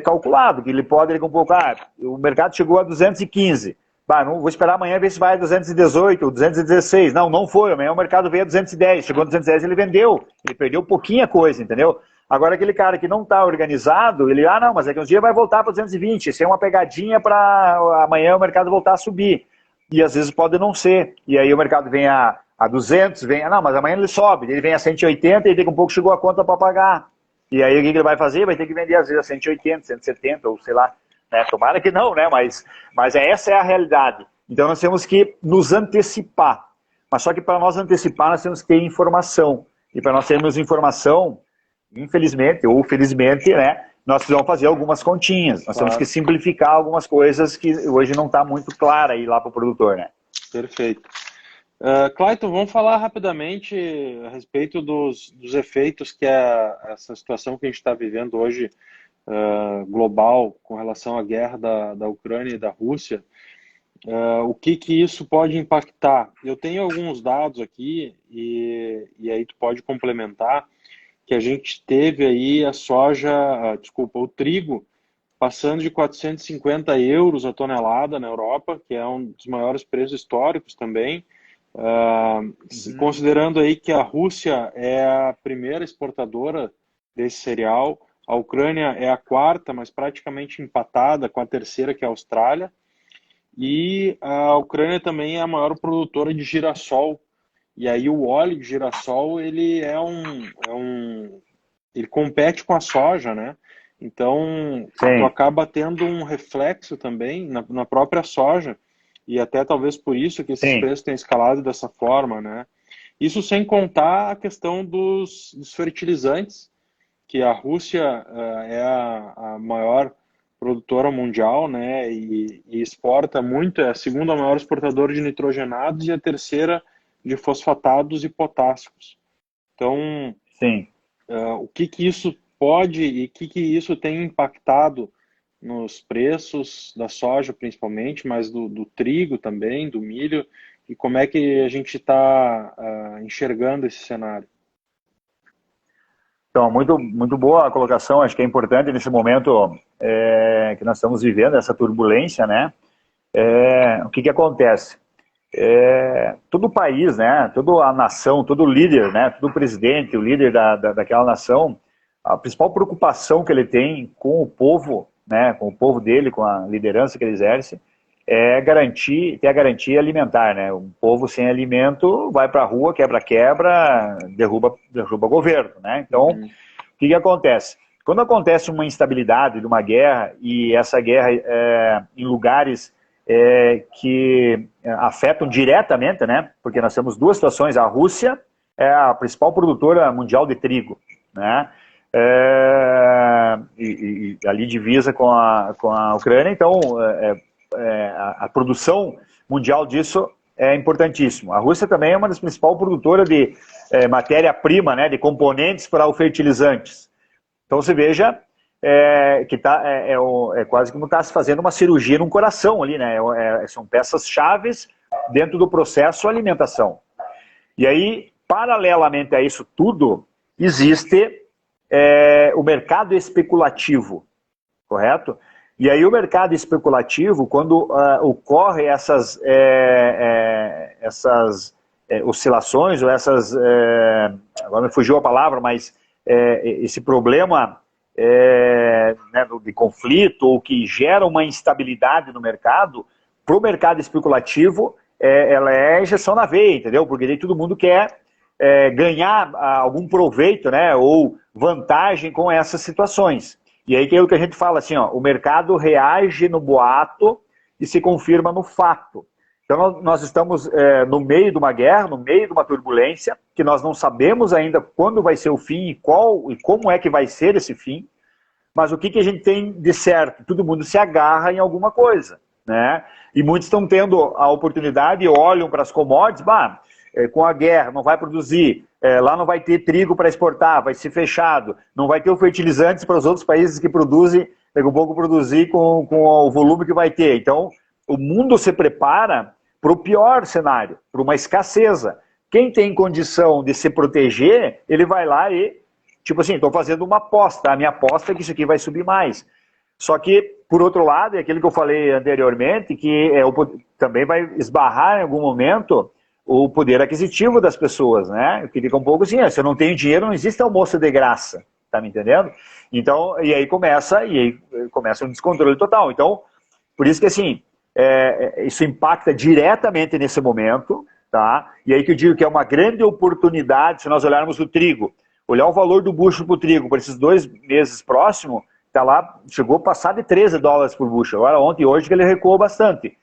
calculado, que ele pode, um pouco, o mercado chegou a 215, não vou esperar amanhã ver se vai a 218, 216, não foi, amanhã o mercado veio a 210, chegou a 210 ele vendeu, ele perdeu pouquinha coisa, entendeu? Agora aquele cara que não está organizado, ele, não, mas daqui uns dias vai voltar para 220, isso é uma pegadinha para amanhã o mercado voltar a subir. E às vezes pode não ser. E aí o mercado vem a 200, mas amanhã ele sobe. Ele vem a 180 e daqui a um pouco chegou a conta para pagar. E aí o que ele vai fazer? Vai ter que vender às vezes a 180, 170 ou sei lá. Né? Tomara que não, né? Mas essa é a realidade. Então nós temos que nos antecipar. Mas só que para nós antecipar nós temos que ter informação. E para nós termos informação, infelizmente ou felizmente, né? Nós precisamos fazer algumas continhas, nós temos que simplificar algumas coisas que hoje não está muito clara aí lá para o produtor, né? Perfeito. Clayton, vamos falar rapidamente a respeito dos efeitos que essa situação que a gente está vivendo hoje, global, com relação à guerra da Ucrânia e da Rússia, o que isso pode impactar. Eu tenho alguns dados aqui, e aí tu pode complementar, que a gente teve aí o trigo passando de 450 euros a tonelada na Europa, que é um dos maiores preços históricos também. Considerando aí que a Rússia é a primeira exportadora desse cereal, a Ucrânia é a quarta, mas praticamente empatada com a terceira, que é a Austrália, e a Ucrânia também é a maior produtora de girassol. E aí o óleo de girassol, ele ele compete com a soja, né? Então, tu acaba tendo um reflexo também na própria soja, e até talvez por isso que esses preços têm escalado dessa forma, né? Isso sem contar a questão dos fertilizantes, que a Rússia é a maior produtora mundial, né? E exporta muito, é a segunda maior exportadora de nitrogenados e a terceira de fosfatados e potássicos. Então, o que isso pode e o que isso tem impactado nos preços da soja, principalmente, mas do trigo também, do milho, e como é que a gente está enxergando esse cenário? Então, muito boa a colocação. Acho que é importante nesse momento que nós estamos vivendo, essa turbulência, né? O que acontece? Todo o país, né? Toda a nação, todo líder, né? Todo presidente, o líder daquela nação, a principal preocupação que ele tem com o povo, né? Com o povo dele, com a liderança que ele exerce, é ter a garantia alimentar, né? Um povo sem alimento vai para a rua, quebra, derruba governo, né? Então, o que acontece? Quando acontece uma instabilidade de uma guerra, e essa guerra em lugares que afetam diretamente, né? Porque nós temos duas situações. A Rússia é a principal produtora mundial de trigo, né? E ali divisa com a Ucrânia, então a produção mundial disso é importantíssimo. A Rússia também é uma das principais produtoras de matéria-prima, né? De componentes para os fertilizantes. Então você veja que é quase como está se fazendo uma cirurgia no coração ali, né? São peças chaves dentro do processo alimentação. E aí, paralelamente a isso tudo, existe o mercado especulativo, correto? E aí o mercado especulativo, quando ocorre essas oscilações, ou agora me fugiu a palavra, mas esse problema né, de conflito, ou que gera uma instabilidade no mercado, para o mercado especulativo, ela é injeção na veia, entendeu? Porque daí todo mundo quer ganhar algum proveito, né, ou vantagem com essas situações. E aí que é o que a gente fala assim, ó, o mercado reage no boato e se confirma no fato. Então nós estamos no meio de uma guerra, no meio de uma turbulência, que nós não sabemos ainda quando vai ser o fim e como é que vai ser esse fim, mas o que a gente tem de certo? Todo mundo se agarra em alguma coisa, né? E muitos estão tendo a oportunidade e olham para as commodities, com a guerra não vai produzir, lá não vai ter trigo para exportar, vai ser fechado, não vai ter o fertilizantes para os outros países que produzem, daqui a pouco produzir com o volume que vai ter. Então, o mundo se prepara para o pior cenário, para uma escassez. Quem tem condição de se proteger, ele vai lá e, tipo assim, estou fazendo uma aposta, a minha aposta é que isso aqui vai subir mais. Só que, por outro lado, é aquilo que eu falei anteriormente, que também vai esbarrar em algum momento o poder aquisitivo das pessoas, né? Que fica um pouco assim, se eu não tenho dinheiro, não existe almoço de graça, tá me entendendo? Então, e aí começa um descontrole total. Então, por isso que assim, isso impacta diretamente nesse momento, tá? E aí que eu digo que é uma grande oportunidade, se nós olharmos o trigo, olhar o valor do bushel para o trigo, para esses 2 meses próximos, tá lá, chegou a passar de $13 por bushel. Agora, ontem e hoje que ele recuou bastante.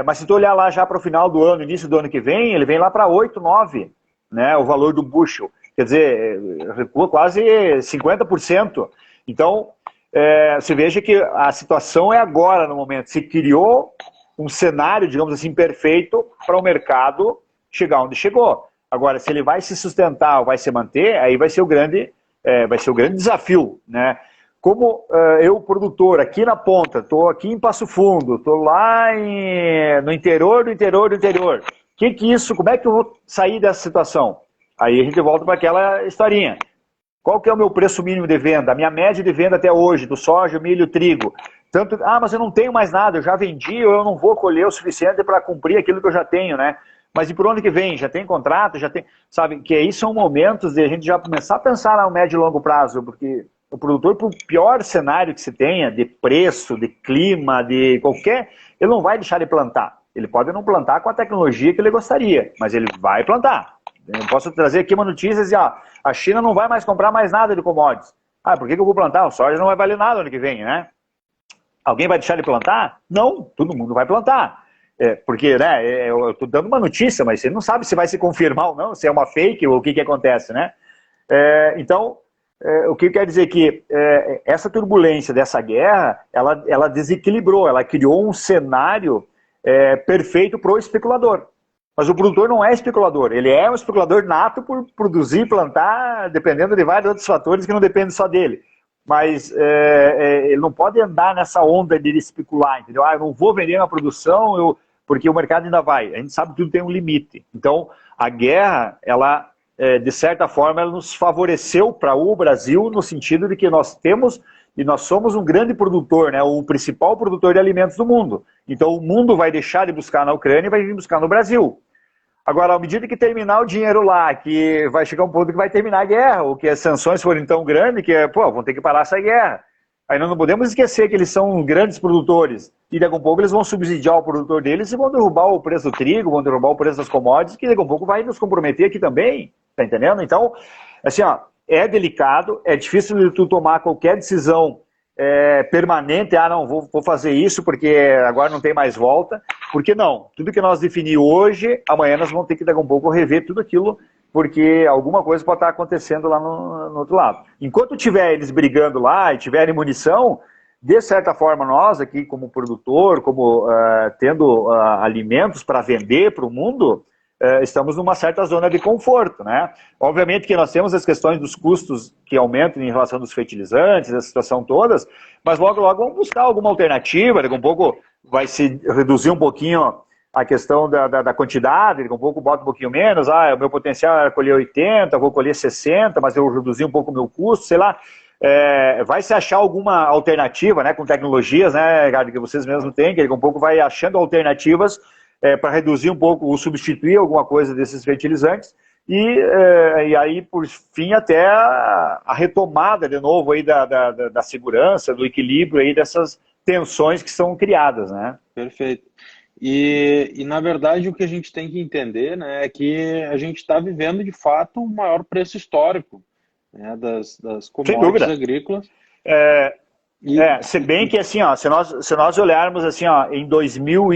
Mas se tu olhar lá já para o final do ano, início do ano que vem, ele vem lá para 8, 9, né, o valor do bushel. Quer dizer, recua quase 50%. Então, você veja que a situação é agora, no momento. Se criou um cenário, digamos assim, perfeito para o mercado chegar onde chegou. Agora, se ele vai se sustentar ou vai se manter, aí vai ser o grande desafio, né? Como eu, produtor, aqui na ponta, estou aqui em Passo Fundo, estou lá no interior do interior do interior. Como é que eu vou sair dessa situação? Aí a gente volta para aquela historinha. Qual que é o meu preço mínimo de venda? A minha média de venda até hoje, do soja, milho, trigo. Tanto, mas eu não tenho mais nada, eu já vendi, ou eu não vou colher o suficiente para cumprir aquilo que eu já tenho, né? Mas e por onde que vem? Já tem contrato? Já tem... Sabe, que aí são momentos de a gente já começar a pensar no médio e longo prazo, porque o produtor, por pior cenário que se tenha, de preço, de clima, de qualquer... Ele não vai deixar de plantar. Ele pode não plantar com a tecnologia que ele gostaria, mas ele vai plantar. Eu posso trazer aqui uma notícia assim, ó, a China não vai mais comprar mais nada de commodities. Por que eu vou plantar? O soja não vai valer nada ano que vem, né? Alguém vai deixar de plantar? Não, todo mundo vai plantar. Porque, né, eu estou dando uma notícia, mas você não sabe se vai se confirmar ou não, se é uma fake ou o que acontece, né? Então, o que quer dizer que essa turbulência dessa guerra, ela desequilibrou, ela criou um cenário perfeito para o especulador. Mas o produtor não é especulador, ele é um especulador nato por produzir, plantar, dependendo de vários outros fatores que não dependem só dele. Mas ele não pode andar nessa onda de especular, entendeu? Eu não vou vender minha produção porque o mercado ainda vai. A gente sabe que tudo tem um limite. Então, a guerra, ela, de certa forma, ela nos favoreceu para o Brasil no sentido de que nós temos e nós somos um grande produtor, né? O principal produtor de alimentos do mundo. Então, o mundo vai deixar de buscar na Ucrânia e vai vir buscar no Brasil. Agora, à medida que terminar o dinheiro lá, que vai chegar um ponto que vai terminar a guerra, ou que as sanções forem tão grandes que, vão ter que parar essa guerra. Aí nós não podemos esquecer que eles são grandes produtores, e daqui a pouco eles vão subsidiar o produtor deles e vão derrubar o preço do trigo, vão derrubar o preço das commodities, que daqui a pouco vai nos comprometer aqui também, tá entendendo? Então, assim, ó, é delicado, é difícil de tu tomar qualquer decisão permanente, não, vou fazer isso porque agora não tem mais volta, porque não, tudo que nós definimos hoje, amanhã nós vamos ter que daqui a pouco rever tudo aquilo, porque alguma coisa pode estar acontecendo lá no outro lado. Enquanto tiver eles brigando lá e tiverem munição, de certa forma nós aqui como produtor, como tendo alimentos para vender para o mundo, estamos numa certa zona de conforto, né? Obviamente que nós temos as questões dos custos que aumentam em relação dos fertilizantes, a situação todas, mas logo vamos buscar alguma alternativa, daqui a um pouco vai se reduzir um pouquinho a questão da quantidade, daqui a um pouco bota um pouquinho menos, o meu potencial era colher 80, vou colher 60, mas eu reduzi um pouco o meu custo, sei lá, vai se achar alguma alternativa, né, com tecnologias, né, Ricardo, que vocês mesmos têm, que daqui a um pouco vai achando alternativas para reduzir um pouco, ou substituir alguma coisa desses fertilizantes, e aí, por fim, até a retomada de novo aí da segurança, do equilíbrio aí dessas tensões que são criadas, né? Perfeito. E na verdade, o que a gente tem que entender, né, é que a gente está vivendo, de fato, o maior preço histórico, né, das commodities agrícolas. Se bem que assim, ó, se nós olharmos assim, ó, em 2000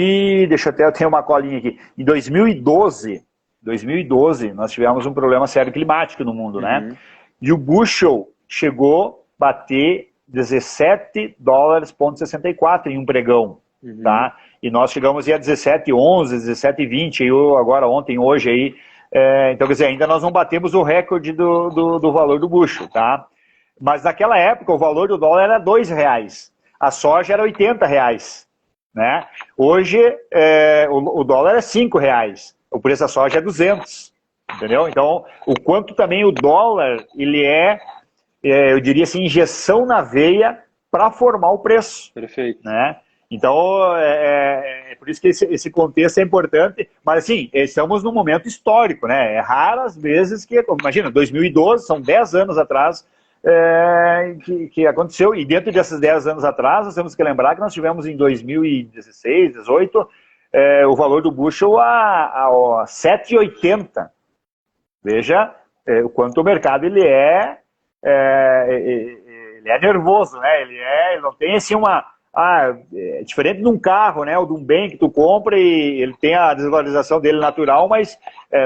deixa eu ter uma colinha aqui, em 2012 nós tivemos um problema sério climático no mundo, né? E o bushel chegou a bater $17,64 em um pregão, tá? E nós chegamos aí a 17,11, 17,20, agora ontem, hoje aí, então quer dizer, ainda nós não batemos o recorde do valor do bushel, tá? Mas naquela época o valor do dólar era R$2, a soja era R$80, né? Hoje o dólar é R$5, o preço da soja é 200, entendeu? Então, o quanto também o dólar, ele eu diria assim, injeção na veia para formar o preço. Perfeito. Né? Então, por isso que esse contexto é importante, mas assim, estamos num momento histórico, né? É raro as vezes que, imagina, 2012, são 10 anos atrás, que aconteceu, e dentro desses 10 anos atrás, nós temos que lembrar que nós tivemos em 2016, 2018, o valor do bushel a 7,80. Veja o quanto o mercado ele é nervoso, né? Ele não tem assim diferente de um carro, né? Ou de um bem que tu compra e ele tem a desvalorização dele natural, mas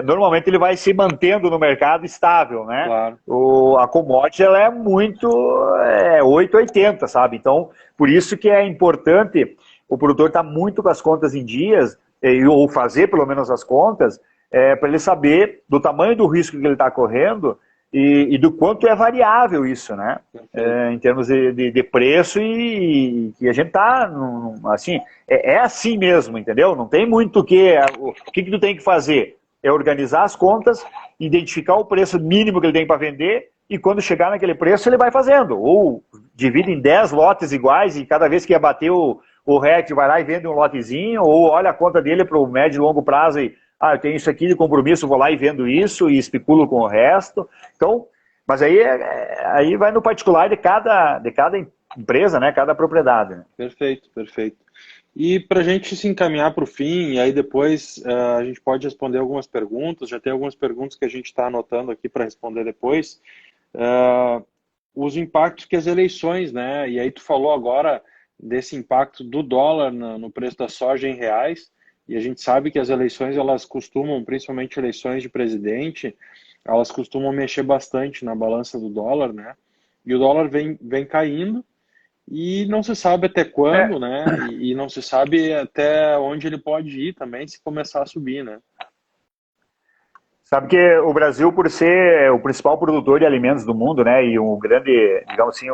normalmente ele vai se mantendo no mercado estável, né? Claro. A commodity ela é muito 8,80, sabe? Então, por isso que é importante o produtor estar muito com as contas em dias, ou fazer pelo menos as contas, para ele saber do tamanho do risco que ele está correndo e do quanto é variável isso, né? Em termos de preço e que a gente está, assim, assim mesmo, entendeu? Não tem muito o que tu tem que fazer? É organizar as contas, identificar o preço mínimo que ele tem para vender e quando chegar naquele preço ele vai fazendo, ou divide em 10 lotes iguais e cada vez que ia bater o REC vai lá e vende um lotezinho, ou olha a conta dele para o médio e longo prazo e, eu tenho isso aqui de compromisso, vou lá e vendo isso e especulo com o resto. Então, mas aí vai no particular de cada empresa, né, cada propriedade. Né? Perfeito, perfeito. E para a gente se encaminhar para o fim, e aí depois a gente pode responder algumas perguntas, já tem algumas perguntas que a gente está anotando aqui para responder depois, os impactos que as eleições, né? E aí tu falou agora desse impacto do dólar no preço da soja em reais, e a gente sabe que as eleições, elas costumam, principalmente eleições de presidente, elas costumam mexer bastante na balança do dólar, né? E o dólar vem caindo, e não se sabe até quando, né? E não se sabe até onde ele pode ir também se começar a subir, né? Sabe que o Brasil, por ser o principal produtor de alimentos do mundo, né? E um grande, digamos assim,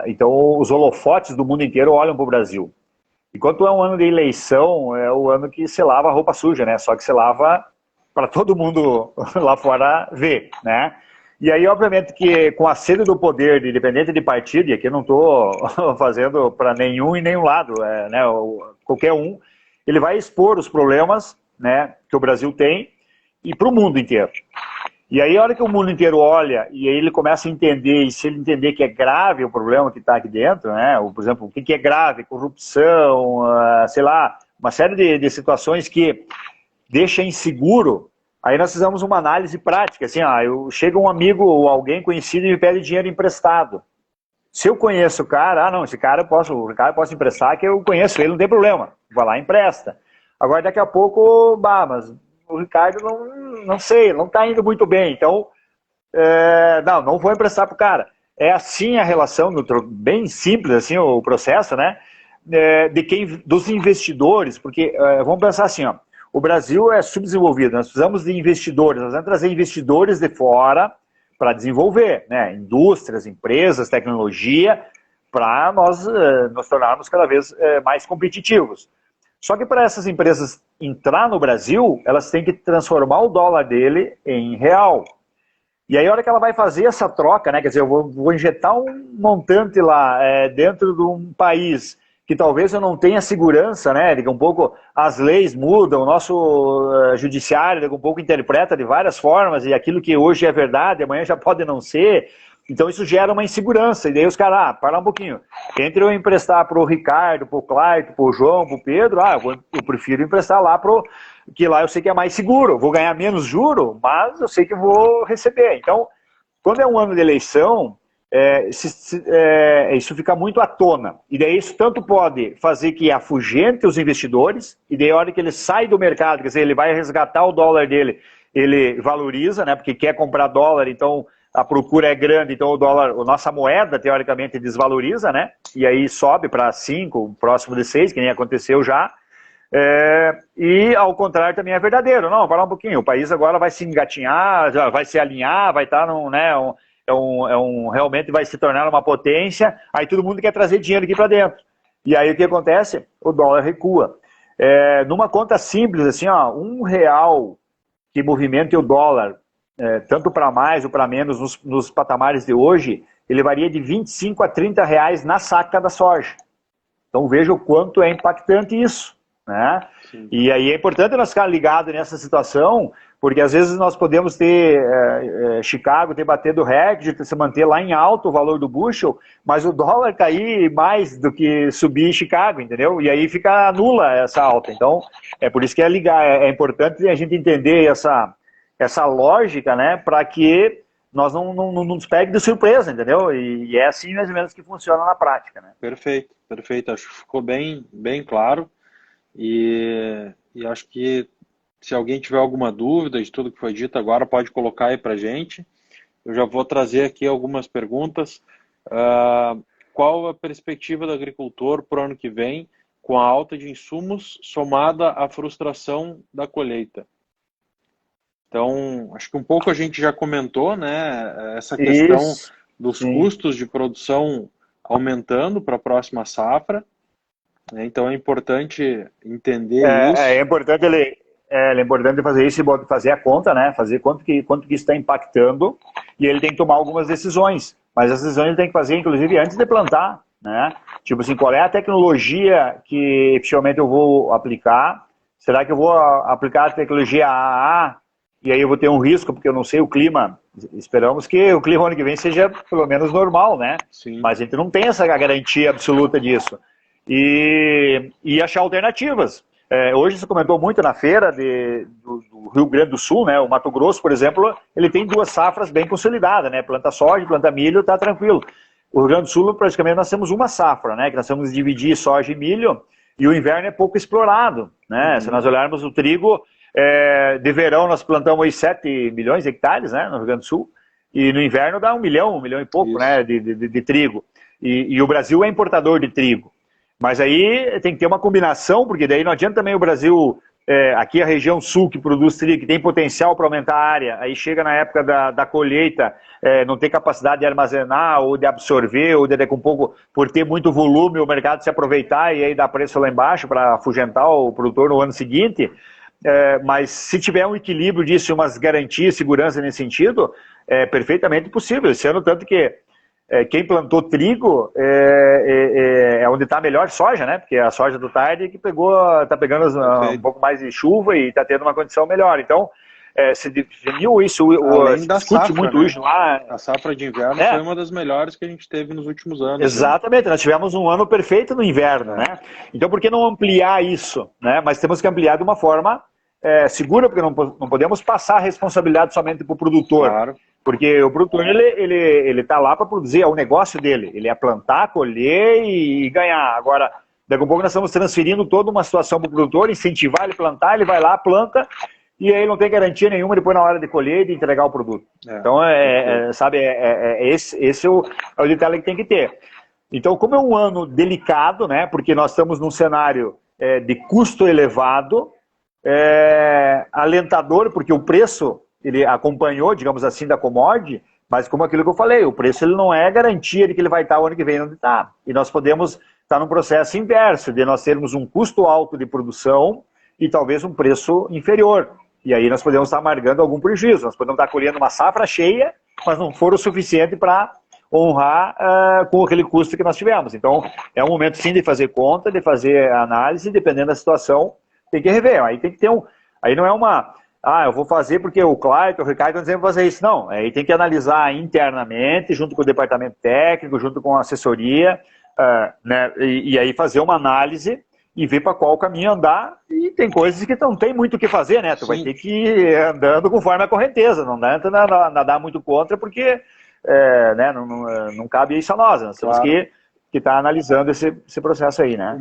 então os holofotes do mundo inteiro olham para o Brasil. Enquanto é um ano de eleição, é o ano que se lava a roupa suja, né? Só que se lava para todo mundo lá fora ver, né? E aí, obviamente, que com a sede do poder, independente de partido, e aqui eu não estou fazendo para nenhum e nenhum lado, né, qualquer um, ele vai expor os problemas, né, que o Brasil tem e para o mundo inteiro. E aí, a hora que o mundo inteiro olha e aí ele começa a entender, e se ele entender que é grave o problema que está aqui dentro, né, ou, por exemplo, o que é grave, corrupção, sei lá, uma série de situações que deixa inseguro. Aí nós fizemos uma análise prática, assim, chega um amigo ou alguém conhecido e me pede dinheiro emprestado. Se eu conheço o cara, não, esse cara eu posso emprestar, que eu conheço ele, não tem problema. Vai lá e empresta. Agora daqui a pouco, mas o Ricardo não sei, não está indo muito bem, então, não vou emprestar pro cara. É assim a relação, bem simples assim o processo, né, dos investidores, porque vamos pensar assim, o Brasil é subdesenvolvido, nós precisamos de investidores, nós vamos trazer investidores de fora para desenvolver, né? Indústrias, empresas, tecnologia, para nós nos tornarmos cada vez mais competitivos. Só que para essas empresas entrar no Brasil, elas têm que transformar o dólar dele em real. E aí a hora que ela vai fazer essa troca, né? Quer dizer, eu vou injetar um montante lá dentro de um país que talvez eu não tenha segurança, né? Daqui um pouco as leis mudam, o nosso judiciário daqui um pouco interpreta de várias formas, e aquilo que hoje é verdade, amanhã já pode não ser. Então isso gera uma insegurança. E daí os caras, para um pouquinho. Entre eu emprestar para o Ricardo, para o Clayton, para o João, para o Pedro, eu prefiro emprestar lá que lá eu sei que é mais seguro. Vou ganhar menos juro, mas eu sei que vou receber. Então, quando é um ano de eleição, isso fica muito à tona. E daí isso tanto pode fazer que afugente os investidores, e daí a hora que ele sai do mercado, quer dizer, ele vai resgatar o dólar dele, ele valoriza, né, porque quer comprar dólar, então a procura é grande, então o dólar, a nossa moeda, teoricamente, desvaloriza, né, e aí sobe para 5, próximo de 6, que nem aconteceu já. E ao contrário também é verdadeiro. Não, parar um pouquinho, o país agora vai se engatinhar, já vai se alinhar, vai estar realmente vai se tornar uma potência, aí todo mundo quer trazer dinheiro aqui para dentro. E aí o que acontece? O dólar recua. Numa conta simples, assim, R$1 que movimente o dólar, tanto para mais ou para menos nos patamares de hoje, ele varia de 25 a 30 reais na saca da soja. Então veja o quanto é impactante isso. Né? E aí é importante nós ficar ligados nessa situação, porque às vezes nós podemos ter Chicago ter batido o recorde, se manter lá em alto o valor do bushel, mas o dólar cair mais do que subir em Chicago, entendeu? E aí fica nula essa alta. Então é por isso que é importante a gente entender essa lógica, né, para que nós não nos pegue de surpresa, entendeu? E é assim mais ou menos que funciona na prática. Né? Perfeito, perfeito. Acho que ficou bem claro. E acho que se alguém tiver alguma dúvida de tudo que foi dito agora, pode colocar aí para gente. Eu já vou trazer aqui algumas perguntas. Qual a perspectiva do agricultor para o ano que vem com a alta de insumos somada à frustração da colheita? Então, acho que um pouco a gente já comentou, né? Essa questão dos custos de produção aumentando para a próxima safra. Então é importante entender isso. É importante fazer isso e fazer a conta, né? Fazer quanto que isso está impactando. e ele tem que tomar algumas decisões. Mas as decisões ele tem que fazer, inclusive, antes de plantar, né? Tipo assim, qual é a tecnologia que efetivamente eu vou aplicar? Será que eu vou aplicar a tecnologia AAA e aí eu vou ter um risco, porque eu não sei o clima? Esperamos que o clima ano que vem seja pelo menos normal, né? Sim. Mas a gente não tem essa garantia absoluta disso. E achar alternativas. Hoje você comentou muito na feira do Rio Grande do Sul, né? O Mato Grosso, por exemplo, ele tem 2 safras bem consolidadas, né? Planta soja, planta milho, tá tranquilo. O Rio Grande do Sul, praticamente, nós temos uma safra, né? Que nós temos que dividir soja e milho, e o inverno é pouco explorado, né? Se nós olharmos o trigo, de verão nós plantamos aí 7 milhões de hectares, né? No Rio Grande do Sul, e no inverno dá 1 milhão e pouco, né? De trigo. E o Brasil é importador de trigo. Mas aí tem que ter uma combinação, porque daí não adianta também o Brasil, aqui a região sul que produz trigo, que tem potencial para aumentar a área, aí chega na época da colheita, não tem capacidade de armazenar, ou de absorver, ou de decompor, por ter muito volume, o mercado se aproveitar e aí dar preço lá embaixo para afugentar o produtor no ano seguinte. Mas se tiver um equilíbrio disso, umas garantias, segurança nesse sentido, é perfeitamente possível. Esse ano, tanto que quem plantou trigo é onde está a melhor soja, né? Porque a soja do Tarde que está pegando um pouco mais de chuva e está tendo uma condição melhor. Então, se definiu isso, além da discute safra, muito né? isso lá. A safra de inverno foi uma das melhores que a gente teve nos últimos anos. Exatamente, né? Nós tivemos um ano perfeito no inverno, né? Então, por que não ampliar isso, né? Mas temos que ampliar de uma forma segura, porque não podemos passar a responsabilidade somente para o produtor. Claro. Porque o produtor, ele tá lá para produzir, é o negócio dele. Ele é plantar, colher e ganhar. Agora, daqui a pouco nós estamos transferindo toda uma situação para o produtor, incentivar ele a plantar, ele vai lá, planta, e aí não tem garantia nenhuma depois na hora de colher e de entregar o produto. Então, sabe, esse é o detalhe que tem que ter. Então, como é um ano delicado, né, porque nós estamos num cenário de custo elevado, alentador, porque o preço ele acompanhou, digamos assim, da commodity, mas como aquilo que eu falei, o preço ele não é garantia de que ele vai estar o ano que vem onde está. E nós podemos estar num processo inverso, de nós termos um custo alto de produção e talvez um preço inferior. E aí nós podemos estar amargando algum prejuízo, nós podemos estar colhendo uma safra cheia, mas não for o suficiente para honrar com aquele custo que nós tivemos. Então, é um momento sim de fazer conta, de fazer análise, dependendo da situação, tem que rever. Aí tem que ter aí não é eu vou fazer porque o Clayton, o Ricardo estão dizendo fazer isso. Não, aí tem que analisar internamente, junto com o departamento técnico, junto com a assessoria, né, e aí fazer uma análise e ver para qual caminho andar. E tem coisas que não tem muito o que fazer, né? Tu vai ter que ir andando conforme a correnteza, não adianta nadar muito contra, porque né, não cabe isso a nós. Nós temos que estar analisando esse processo aí, né?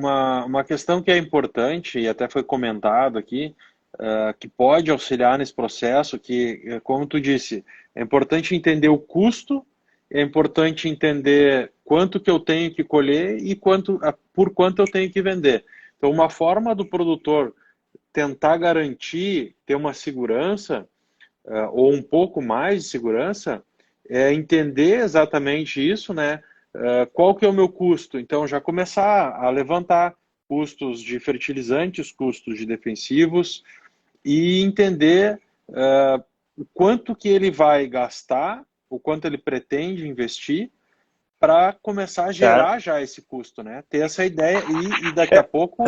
Uma questão que é importante, e até foi comentado aqui, que pode auxiliar nesse processo, que, como tu disse, é importante entender o custo, é importante entender quanto que eu tenho que colher e por quanto eu tenho que vender. Então, uma forma do produtor tentar garantir, ter uma segurança, ou um pouco mais de segurança, é entender exatamente isso, né? Qual que é o meu custo? Então, já começar a levantar custos de fertilizantes, custos de defensivos, e entender o quanto que ele vai gastar, o quanto ele pretende investir, para começar a gerar já esse custo, né? Ter essa ideia e daqui a pouco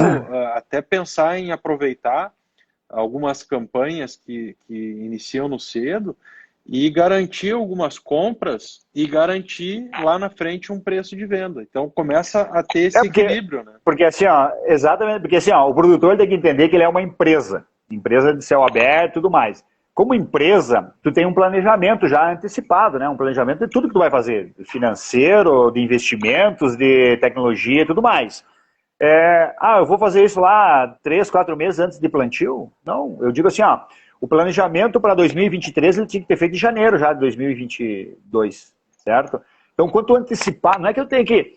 até pensar em aproveitar algumas campanhas que iniciam no cedo e garantir algumas compras e garantir lá na frente um preço de venda. Então começa a ter esse equilíbrio, né? Porque assim, exatamente, porque assim, o produtor tem que entender que ele é uma empresa de céu aberto e tudo mais. Como empresa, tu tem um planejamento já antecipado, né? Um planejamento de tudo que tu vai fazer, financeiro, de investimentos, de tecnologia e tudo mais. Eu vou fazer isso lá 3, 4 meses antes de plantio? Não, eu digo assim, o planejamento para 2023 ele tinha que ter feito em janeiro já de 2022, certo? Então, quanto antecipar, não é que eu tenho que...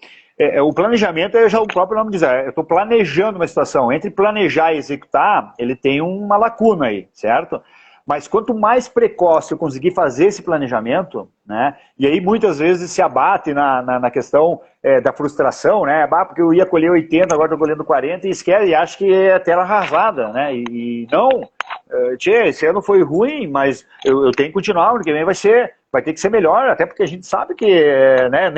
o planejamento, já o próprio nome diz, eu estou planejando uma situação. Entre planejar e executar, ele tem uma lacuna aí, certo? Mas quanto mais precoce eu conseguir fazer esse planejamento, né? E aí muitas vezes se abate na questão da frustração, né? Porque eu ia colher 80, agora estou colhendo 40 e esquece, e acho que é terra arrasada, né? E não, esse ano foi ruim, mas eu tenho que continuar, ano que vem vai ser vai ter que ser melhor, até porque a gente sabe que né,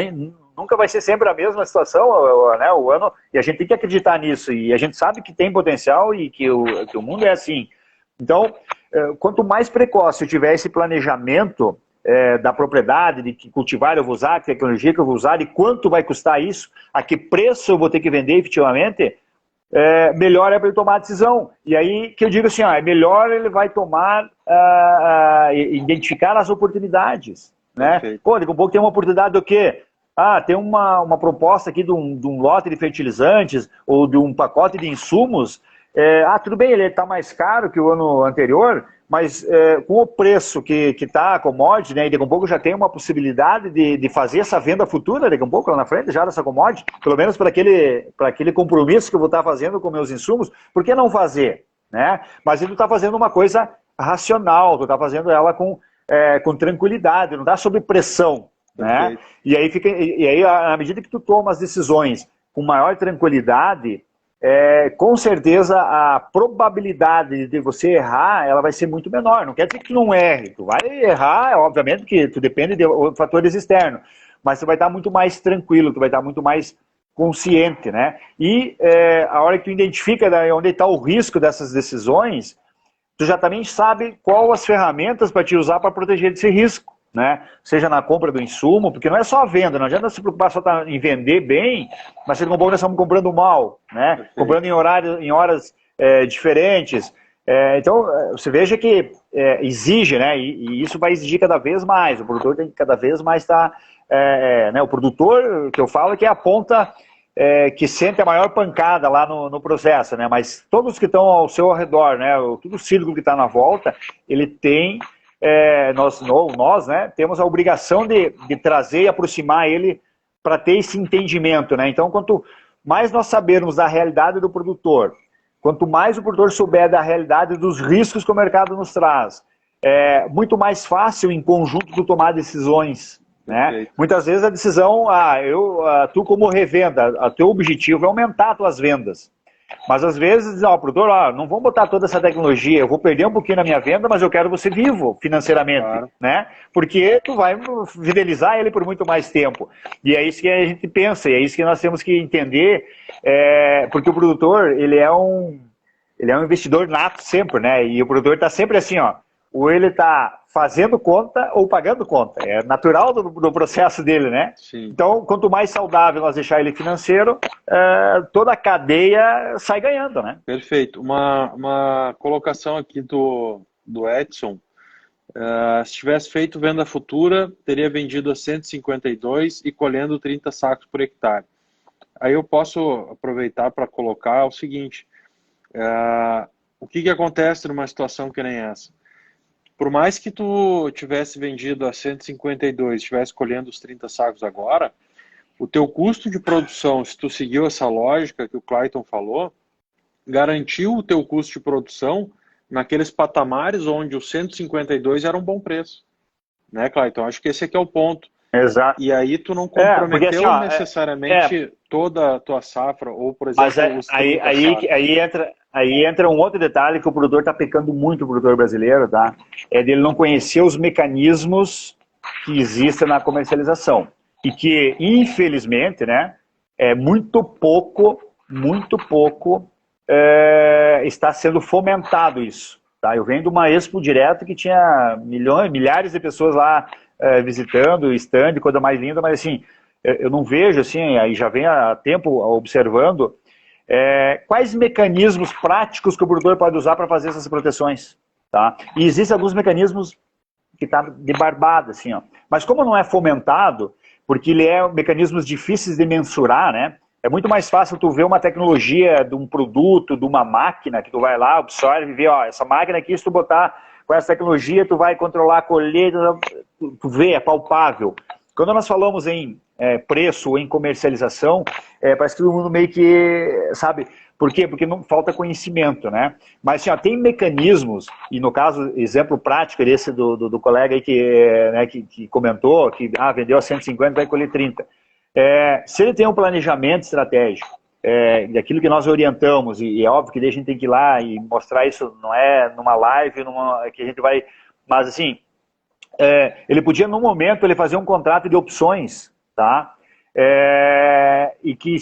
nunca vai ser sempre a mesma situação, né, o ano, e a gente tem que acreditar nisso, e a gente sabe que tem potencial e que o mundo é assim. Então, quanto mais precoce eu tiver esse planejamento da propriedade, de que cultivar eu vou usar, que tecnologia que eu vou usar, e quanto vai custar isso, a que preço eu vou ter que vender efetivamente, melhor é para ele tomar a decisão. E aí que eu digo assim, é melhor ele vai tomar, identificar as oportunidades. Né? Pô, daqui a pouco tem uma oportunidade do quê? Tem uma proposta aqui de um lote de fertilizantes ou de um pacote de insumos. Tudo bem, ele está mais caro que o ano anterior, mas com o preço que está a commodity, né, e daqui a pouco já tem uma possibilidade de fazer essa venda futura, daqui a pouco lá na frente, já dessa commodity, pelo menos para aquele compromisso que eu vou estar fazendo com meus insumos, por que não fazer? Né? Mas ele não está fazendo uma coisa racional, tu está fazendo ela com tranquilidade, não está sob pressão. Né? E aí, à medida que tu toma as decisões com maior tranquilidade, com certeza a probabilidade de você errar, ela vai ser muito menor. Não quer dizer que tu não erre, tu vai errar, obviamente que tu depende de fatores externos, mas tu vai estar muito mais tranquilo, tu vai estar muito mais consciente, né? E a hora que tu identifica onde está o risco dessas decisões, tu já também sabe quais as ferramentas para te usar para proteger desse risco. Né? Seja na compra do insumo, porque não é só a venda, não adianta se preocupar só em vender bem, mas se nós estamos comprando mal, né? Comprando em horas diferentes. Então, você veja que exige, né? E isso vai exigir cada vez mais, o produtor tem que cada vez mais estar... né? O produtor, que eu falo, que é a ponta que sente a maior pancada lá no processo, né? Mas todos que estão ao seu redor, né? Todo o círculo que está na volta, ele tem... nós, né, temos a obrigação de trazer e aproximar ele para ter esse entendimento, né? Então, quanto mais nós sabermos da realidade do produtor, quanto mais o produtor souber da realidade dos riscos que o mercado nos traz, é muito mais fácil em conjunto de tomar decisões, né? Muitas vezes a decisão, tu como revenda, o teu objetivo é aumentar as tuas vendas. Mas às vezes, o produtor, não vamos botar toda essa tecnologia, eu vou perder um pouquinho na minha venda, mas eu quero você vivo financeiramente, claro. Né? Porque tu vai fidelizar ele por muito mais tempo. E é isso que a gente pensa, e é isso que nós temos que entender, porque o produtor, ele é um investidor nato sempre, né? E o produtor está sempre assim, ou ele está fazendo conta ou pagando conta. É natural do processo dele, né? Sim. Então, quanto mais saudável nós deixar ele financeiro, toda a cadeia sai ganhando, né? Perfeito. Uma colocação aqui do Edson. Se tivesse feito venda futura, teria vendido a 152 e colhendo 30 sacos por hectare. Aí eu posso aproveitar para colocar o seguinte. O que acontece numa situação que nem essa? Por mais que tu tivesse vendido a 152, estivesse colhendo os 30 sacos agora, o teu custo de produção, se tu seguiu essa lógica que o Clayton falou, garantiu o teu custo de produção naqueles patamares onde o 152 era um bom preço. Né, Clayton? Acho que esse aqui é o ponto. Exato. E aí tu não comprometeu assim, necessariamente toda a tua safra, ou por exemplo... Mas aí entra um outro detalhe que o produtor está pecando muito, o produtor brasileiro, tá? É dele não conhecer os mecanismos que existem na comercialização. E que, infelizmente, né, muito pouco está sendo fomentado isso. Tá? Eu venho de uma Expo Direto que tinha milhares de pessoas lá visitando o stand, coisa mais linda, mas assim, eu não vejo, assim, aí já vem há tempo observando quais mecanismos práticos que o produtor pode usar para fazer essas proteções. Tá? E existem alguns mecanismos que tá de barbada, assim, ó. Mas como não é fomentado, porque ele mecanismos difíceis de mensurar, né? É muito mais fácil tu ver uma tecnologia de um produto, de uma máquina, que tu vai lá, observa e vê, essa máquina aqui, se tu botar com essa tecnologia, tu vai controlar a colheita, tu vê, é palpável. Quando nós falamos em preço ou em comercialização, parece que todo mundo meio que, sabe, por quê? Porque não falta conhecimento, né? Mas assim, tem mecanismos, e no caso, exemplo prático desse do colega aí que comentou, que vendeu a 150, vai colher 30. Se ele tem um planejamento estratégico, daquilo que nós orientamos, e é óbvio que a gente tem que ir lá e mostrar isso, não é numa live, que a gente vai... Mas assim, ele podia, no momento, ele fazer um contrato de opções, tá? E que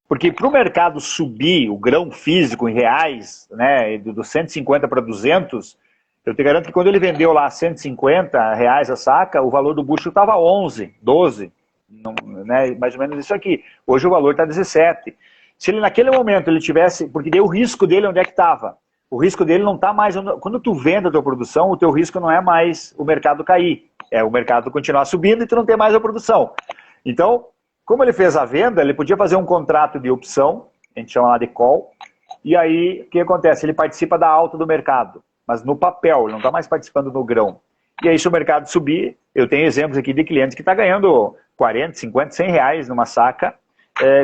porque para o mercado subir o grão físico em reais, né, dos 150 para 200, eu te garanto que quando ele vendeu lá 150 reais a saca, o valor do bushel estava 11, 12, não, né, mais ou menos isso aqui. Hoje o valor está 17. Se ele naquele momento ele tivesse, porque daí o risco dele onde é que estava? O risco dele não está mais, quando tu vende a tua produção, o teu risco não é mais o mercado cair, é o mercado continuar subindo e tu não ter mais a produção. Então, como ele fez a venda, ele podia fazer um contrato de opção, a gente chama lá de call, e aí o que acontece? Ele participa da alta do mercado, mas no papel, ele não está mais participando no grão. E aí se o mercado subir, eu tenho exemplos aqui de clientes que estão ganhando 40, 50, 100 reais numa saca,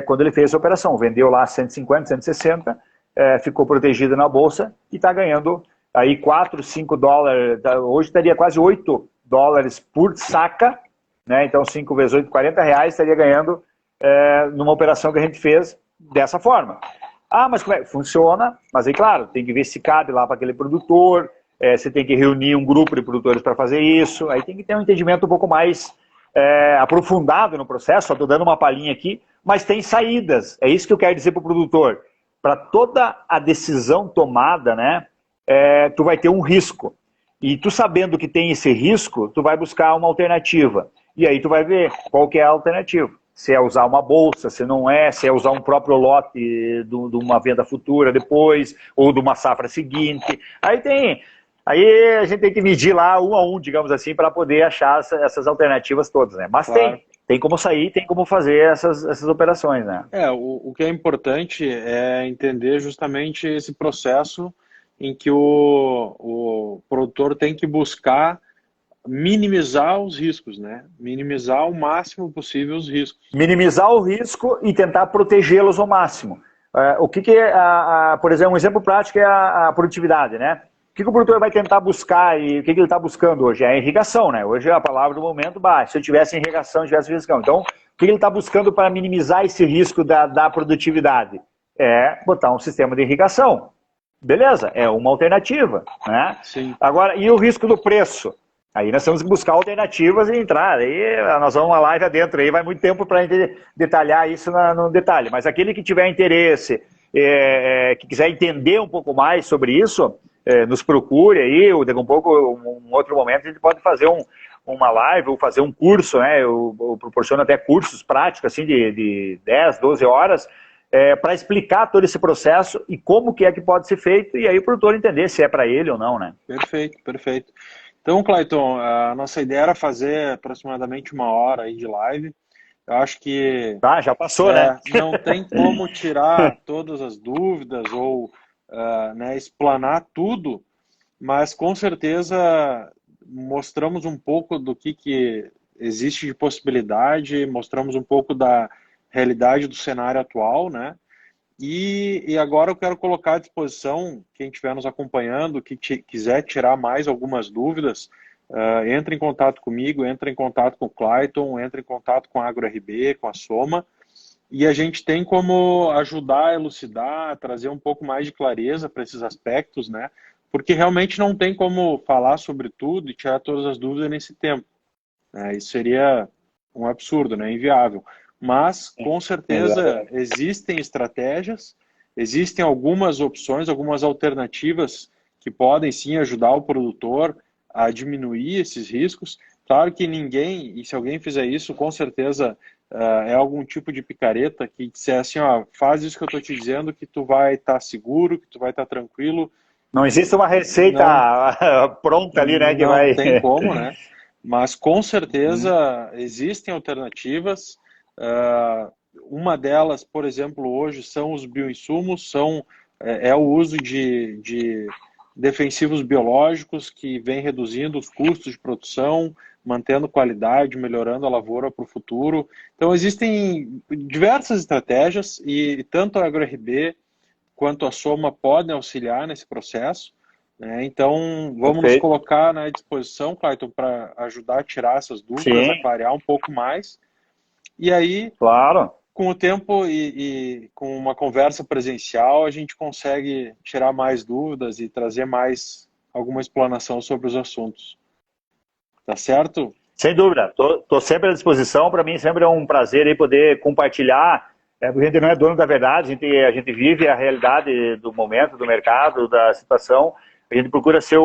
quando ele fez essa operação. Vendeu lá 150, 160, ficou protegido na bolsa e está ganhando aí 4, 5 dólares, hoje estaria quase 8 dólares por saca, né? Então 5 vezes 8, 40 reais estaria ganhando numa operação que a gente fez dessa forma. Ah, mas como é? Funciona, mas aí claro, tem que ver se cabe lá para aquele produtor, você tem que reunir um grupo de produtores para fazer isso, aí tem que ter um entendimento um pouco mais aprofundado no processo, só estou dando uma palhinha aqui, mas tem saídas, é isso que eu quero dizer para o produtor. Para toda a decisão tomada, né, tu vai ter um risco. E tu sabendo que tem esse risco, tu vai buscar uma alternativa. E aí tu vai ver qual que é a alternativa. Se é usar uma bolsa, se não é, se é usar um próprio lote de uma venda futura depois, ou de uma safra seguinte. Aí a gente tem que medir lá um a um, digamos assim, para poder achar essas alternativas todas, né? Mas Claro. tem como sair, tem como fazer essas operações, né? O que é importante é entender justamente esse processo em que o produtor tem que buscar minimizar os riscos, né? Minimizar o máximo possível os riscos. Minimizar o risco e tentar protegê-los ao máximo. O que é, por exemplo, um exemplo prático é a produtividade, né? O que o produtor vai tentar buscar e o que ele está buscando hoje? É a irrigação, né? Hoje a palavra do momento, se eu tivesse irrigação, tivesse irrigação. Então, o que ele está buscando para minimizar esse risco da produtividade? É botar um sistema de irrigação. Beleza, é uma alternativa, né? Sim. Agora, e o risco do preço? Aí nós temos que buscar alternativas e entrar. Aí nós vamos uma live adentro, aí vai muito tempo para a gente detalhar isso no detalhe. Mas aquele que tiver interesse, que quiser entender um pouco mais sobre isso, nos procure aí, daqui um pouco, um outro momento, a gente pode fazer uma live ou fazer um curso, né? Eu proporciono até cursos práticos, assim, de 10, 12 horas, para explicar todo esse processo e como que é que pode ser feito, e aí o produtor entender se é para ele ou não, né? Perfeito, perfeito. Então, Clayton, a nossa ideia era fazer aproximadamente 1 hora aí de live. Eu acho que Já passou, né? não tem como tirar todas as dúvidas ou né, explanar tudo, mas com certeza mostramos um pouco do que existe de possibilidade, mostramos um pouco da realidade do cenário atual, né? E agora eu quero colocar à disposição, quem estiver nos acompanhando, que quiser tirar mais algumas dúvidas, entre em contato comigo, entre em contato com o Clayton, entre em contato com a AgroRB, com a Soma, e a gente tem como ajudar a elucidar, trazer um pouco mais de clareza para esses aspectos, né? Porque realmente não tem como falar sobre tudo e tirar todas as dúvidas nesse tempo, né? Isso seria um absurdo, né? Inviável. Mas, com certeza, existem estratégias, existem algumas opções, algumas alternativas que podem sim ajudar o produtor a diminuir esses riscos. Claro que ninguém, e se alguém fizer isso, com certeza é algum tipo de picareta que disser assim, ó, faz isso que eu estou te dizendo, que tu vai estar seguro, que tu vai estar tranquilo. Não existe uma receita pronta ali, né? Que Não vai... tem como, né? Mas com certeza existem alternativas. Uma delas, por exemplo, hoje são os bioinsumos, é o uso de defensivos biológicos que vem reduzindo os custos de produção, mantendo qualidade, melhorando a lavoura para o futuro. Então existem diversas estratégias e tanto a AgroRB quanto a Soma podem auxiliar nesse processo, né? Então vamos nos colocar à disposição, Clayton, para ajudar a tirar essas dúvidas, a clarear um pouco mais. E aí, claro, com o tempo e com uma conversa presencial, a gente consegue tirar mais dúvidas e trazer mais alguma explanação sobre os assuntos. Tá certo? Sem dúvida, tô sempre à disposição. Para mim sempre é um prazer aí poder compartilhar. Porque a gente não é dono da verdade, a gente vive a realidade do momento, do mercado, da situação. A gente procura ser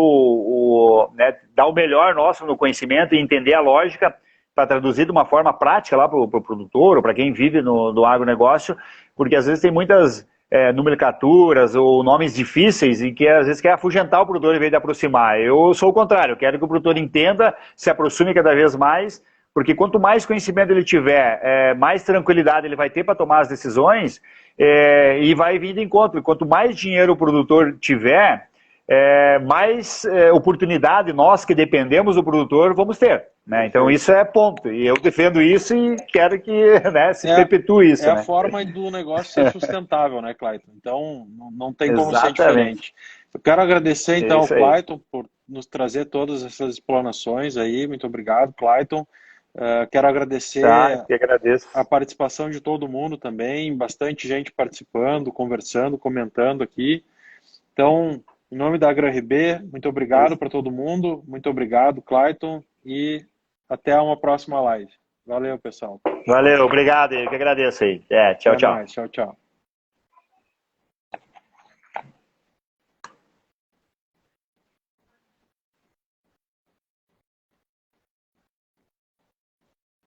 né, dar o melhor nosso no conhecimento e entender a lógica para traduzir de uma forma prática lá para o produtor ou para quem vive no agronegócio, porque às vezes tem muitas nomenclaturas ou nomes difíceis e que às vezes quer afugentar o produtor em vez de aproximar. Eu sou o contrário, eu quero que o produtor entenda, se aproxime cada vez mais, porque quanto mais conhecimento ele tiver, mais tranquilidade ele vai ter para tomar as decisões e vai vir de encontro. E quanto mais dinheiro o produtor tiver, mais oportunidade nós que dependemos do produtor vamos ter. Né? Então isso é ponto. E eu defendo isso e quero que né, se perpetue isso. É a né? forma do negócio ser sustentável, né, Clayton? Então não tem como Exatamente. ser diferente. Eu quero agradecer então ao Clayton aí. por nos trazer todas essas explanações aí. Muito obrigado, Clayton. Quero agradecer que agradeço. a participação de todo mundo também, bastante gente participando, conversando, comentando aqui. Então, em nome da AgroRB, muito obrigado para todo mundo, muito obrigado, Clayton, e até uma próxima live. Valeu, pessoal. Valeu, obrigado, eu que agradeço aí. Tchau, Até tchau. mais, tchau, tchau.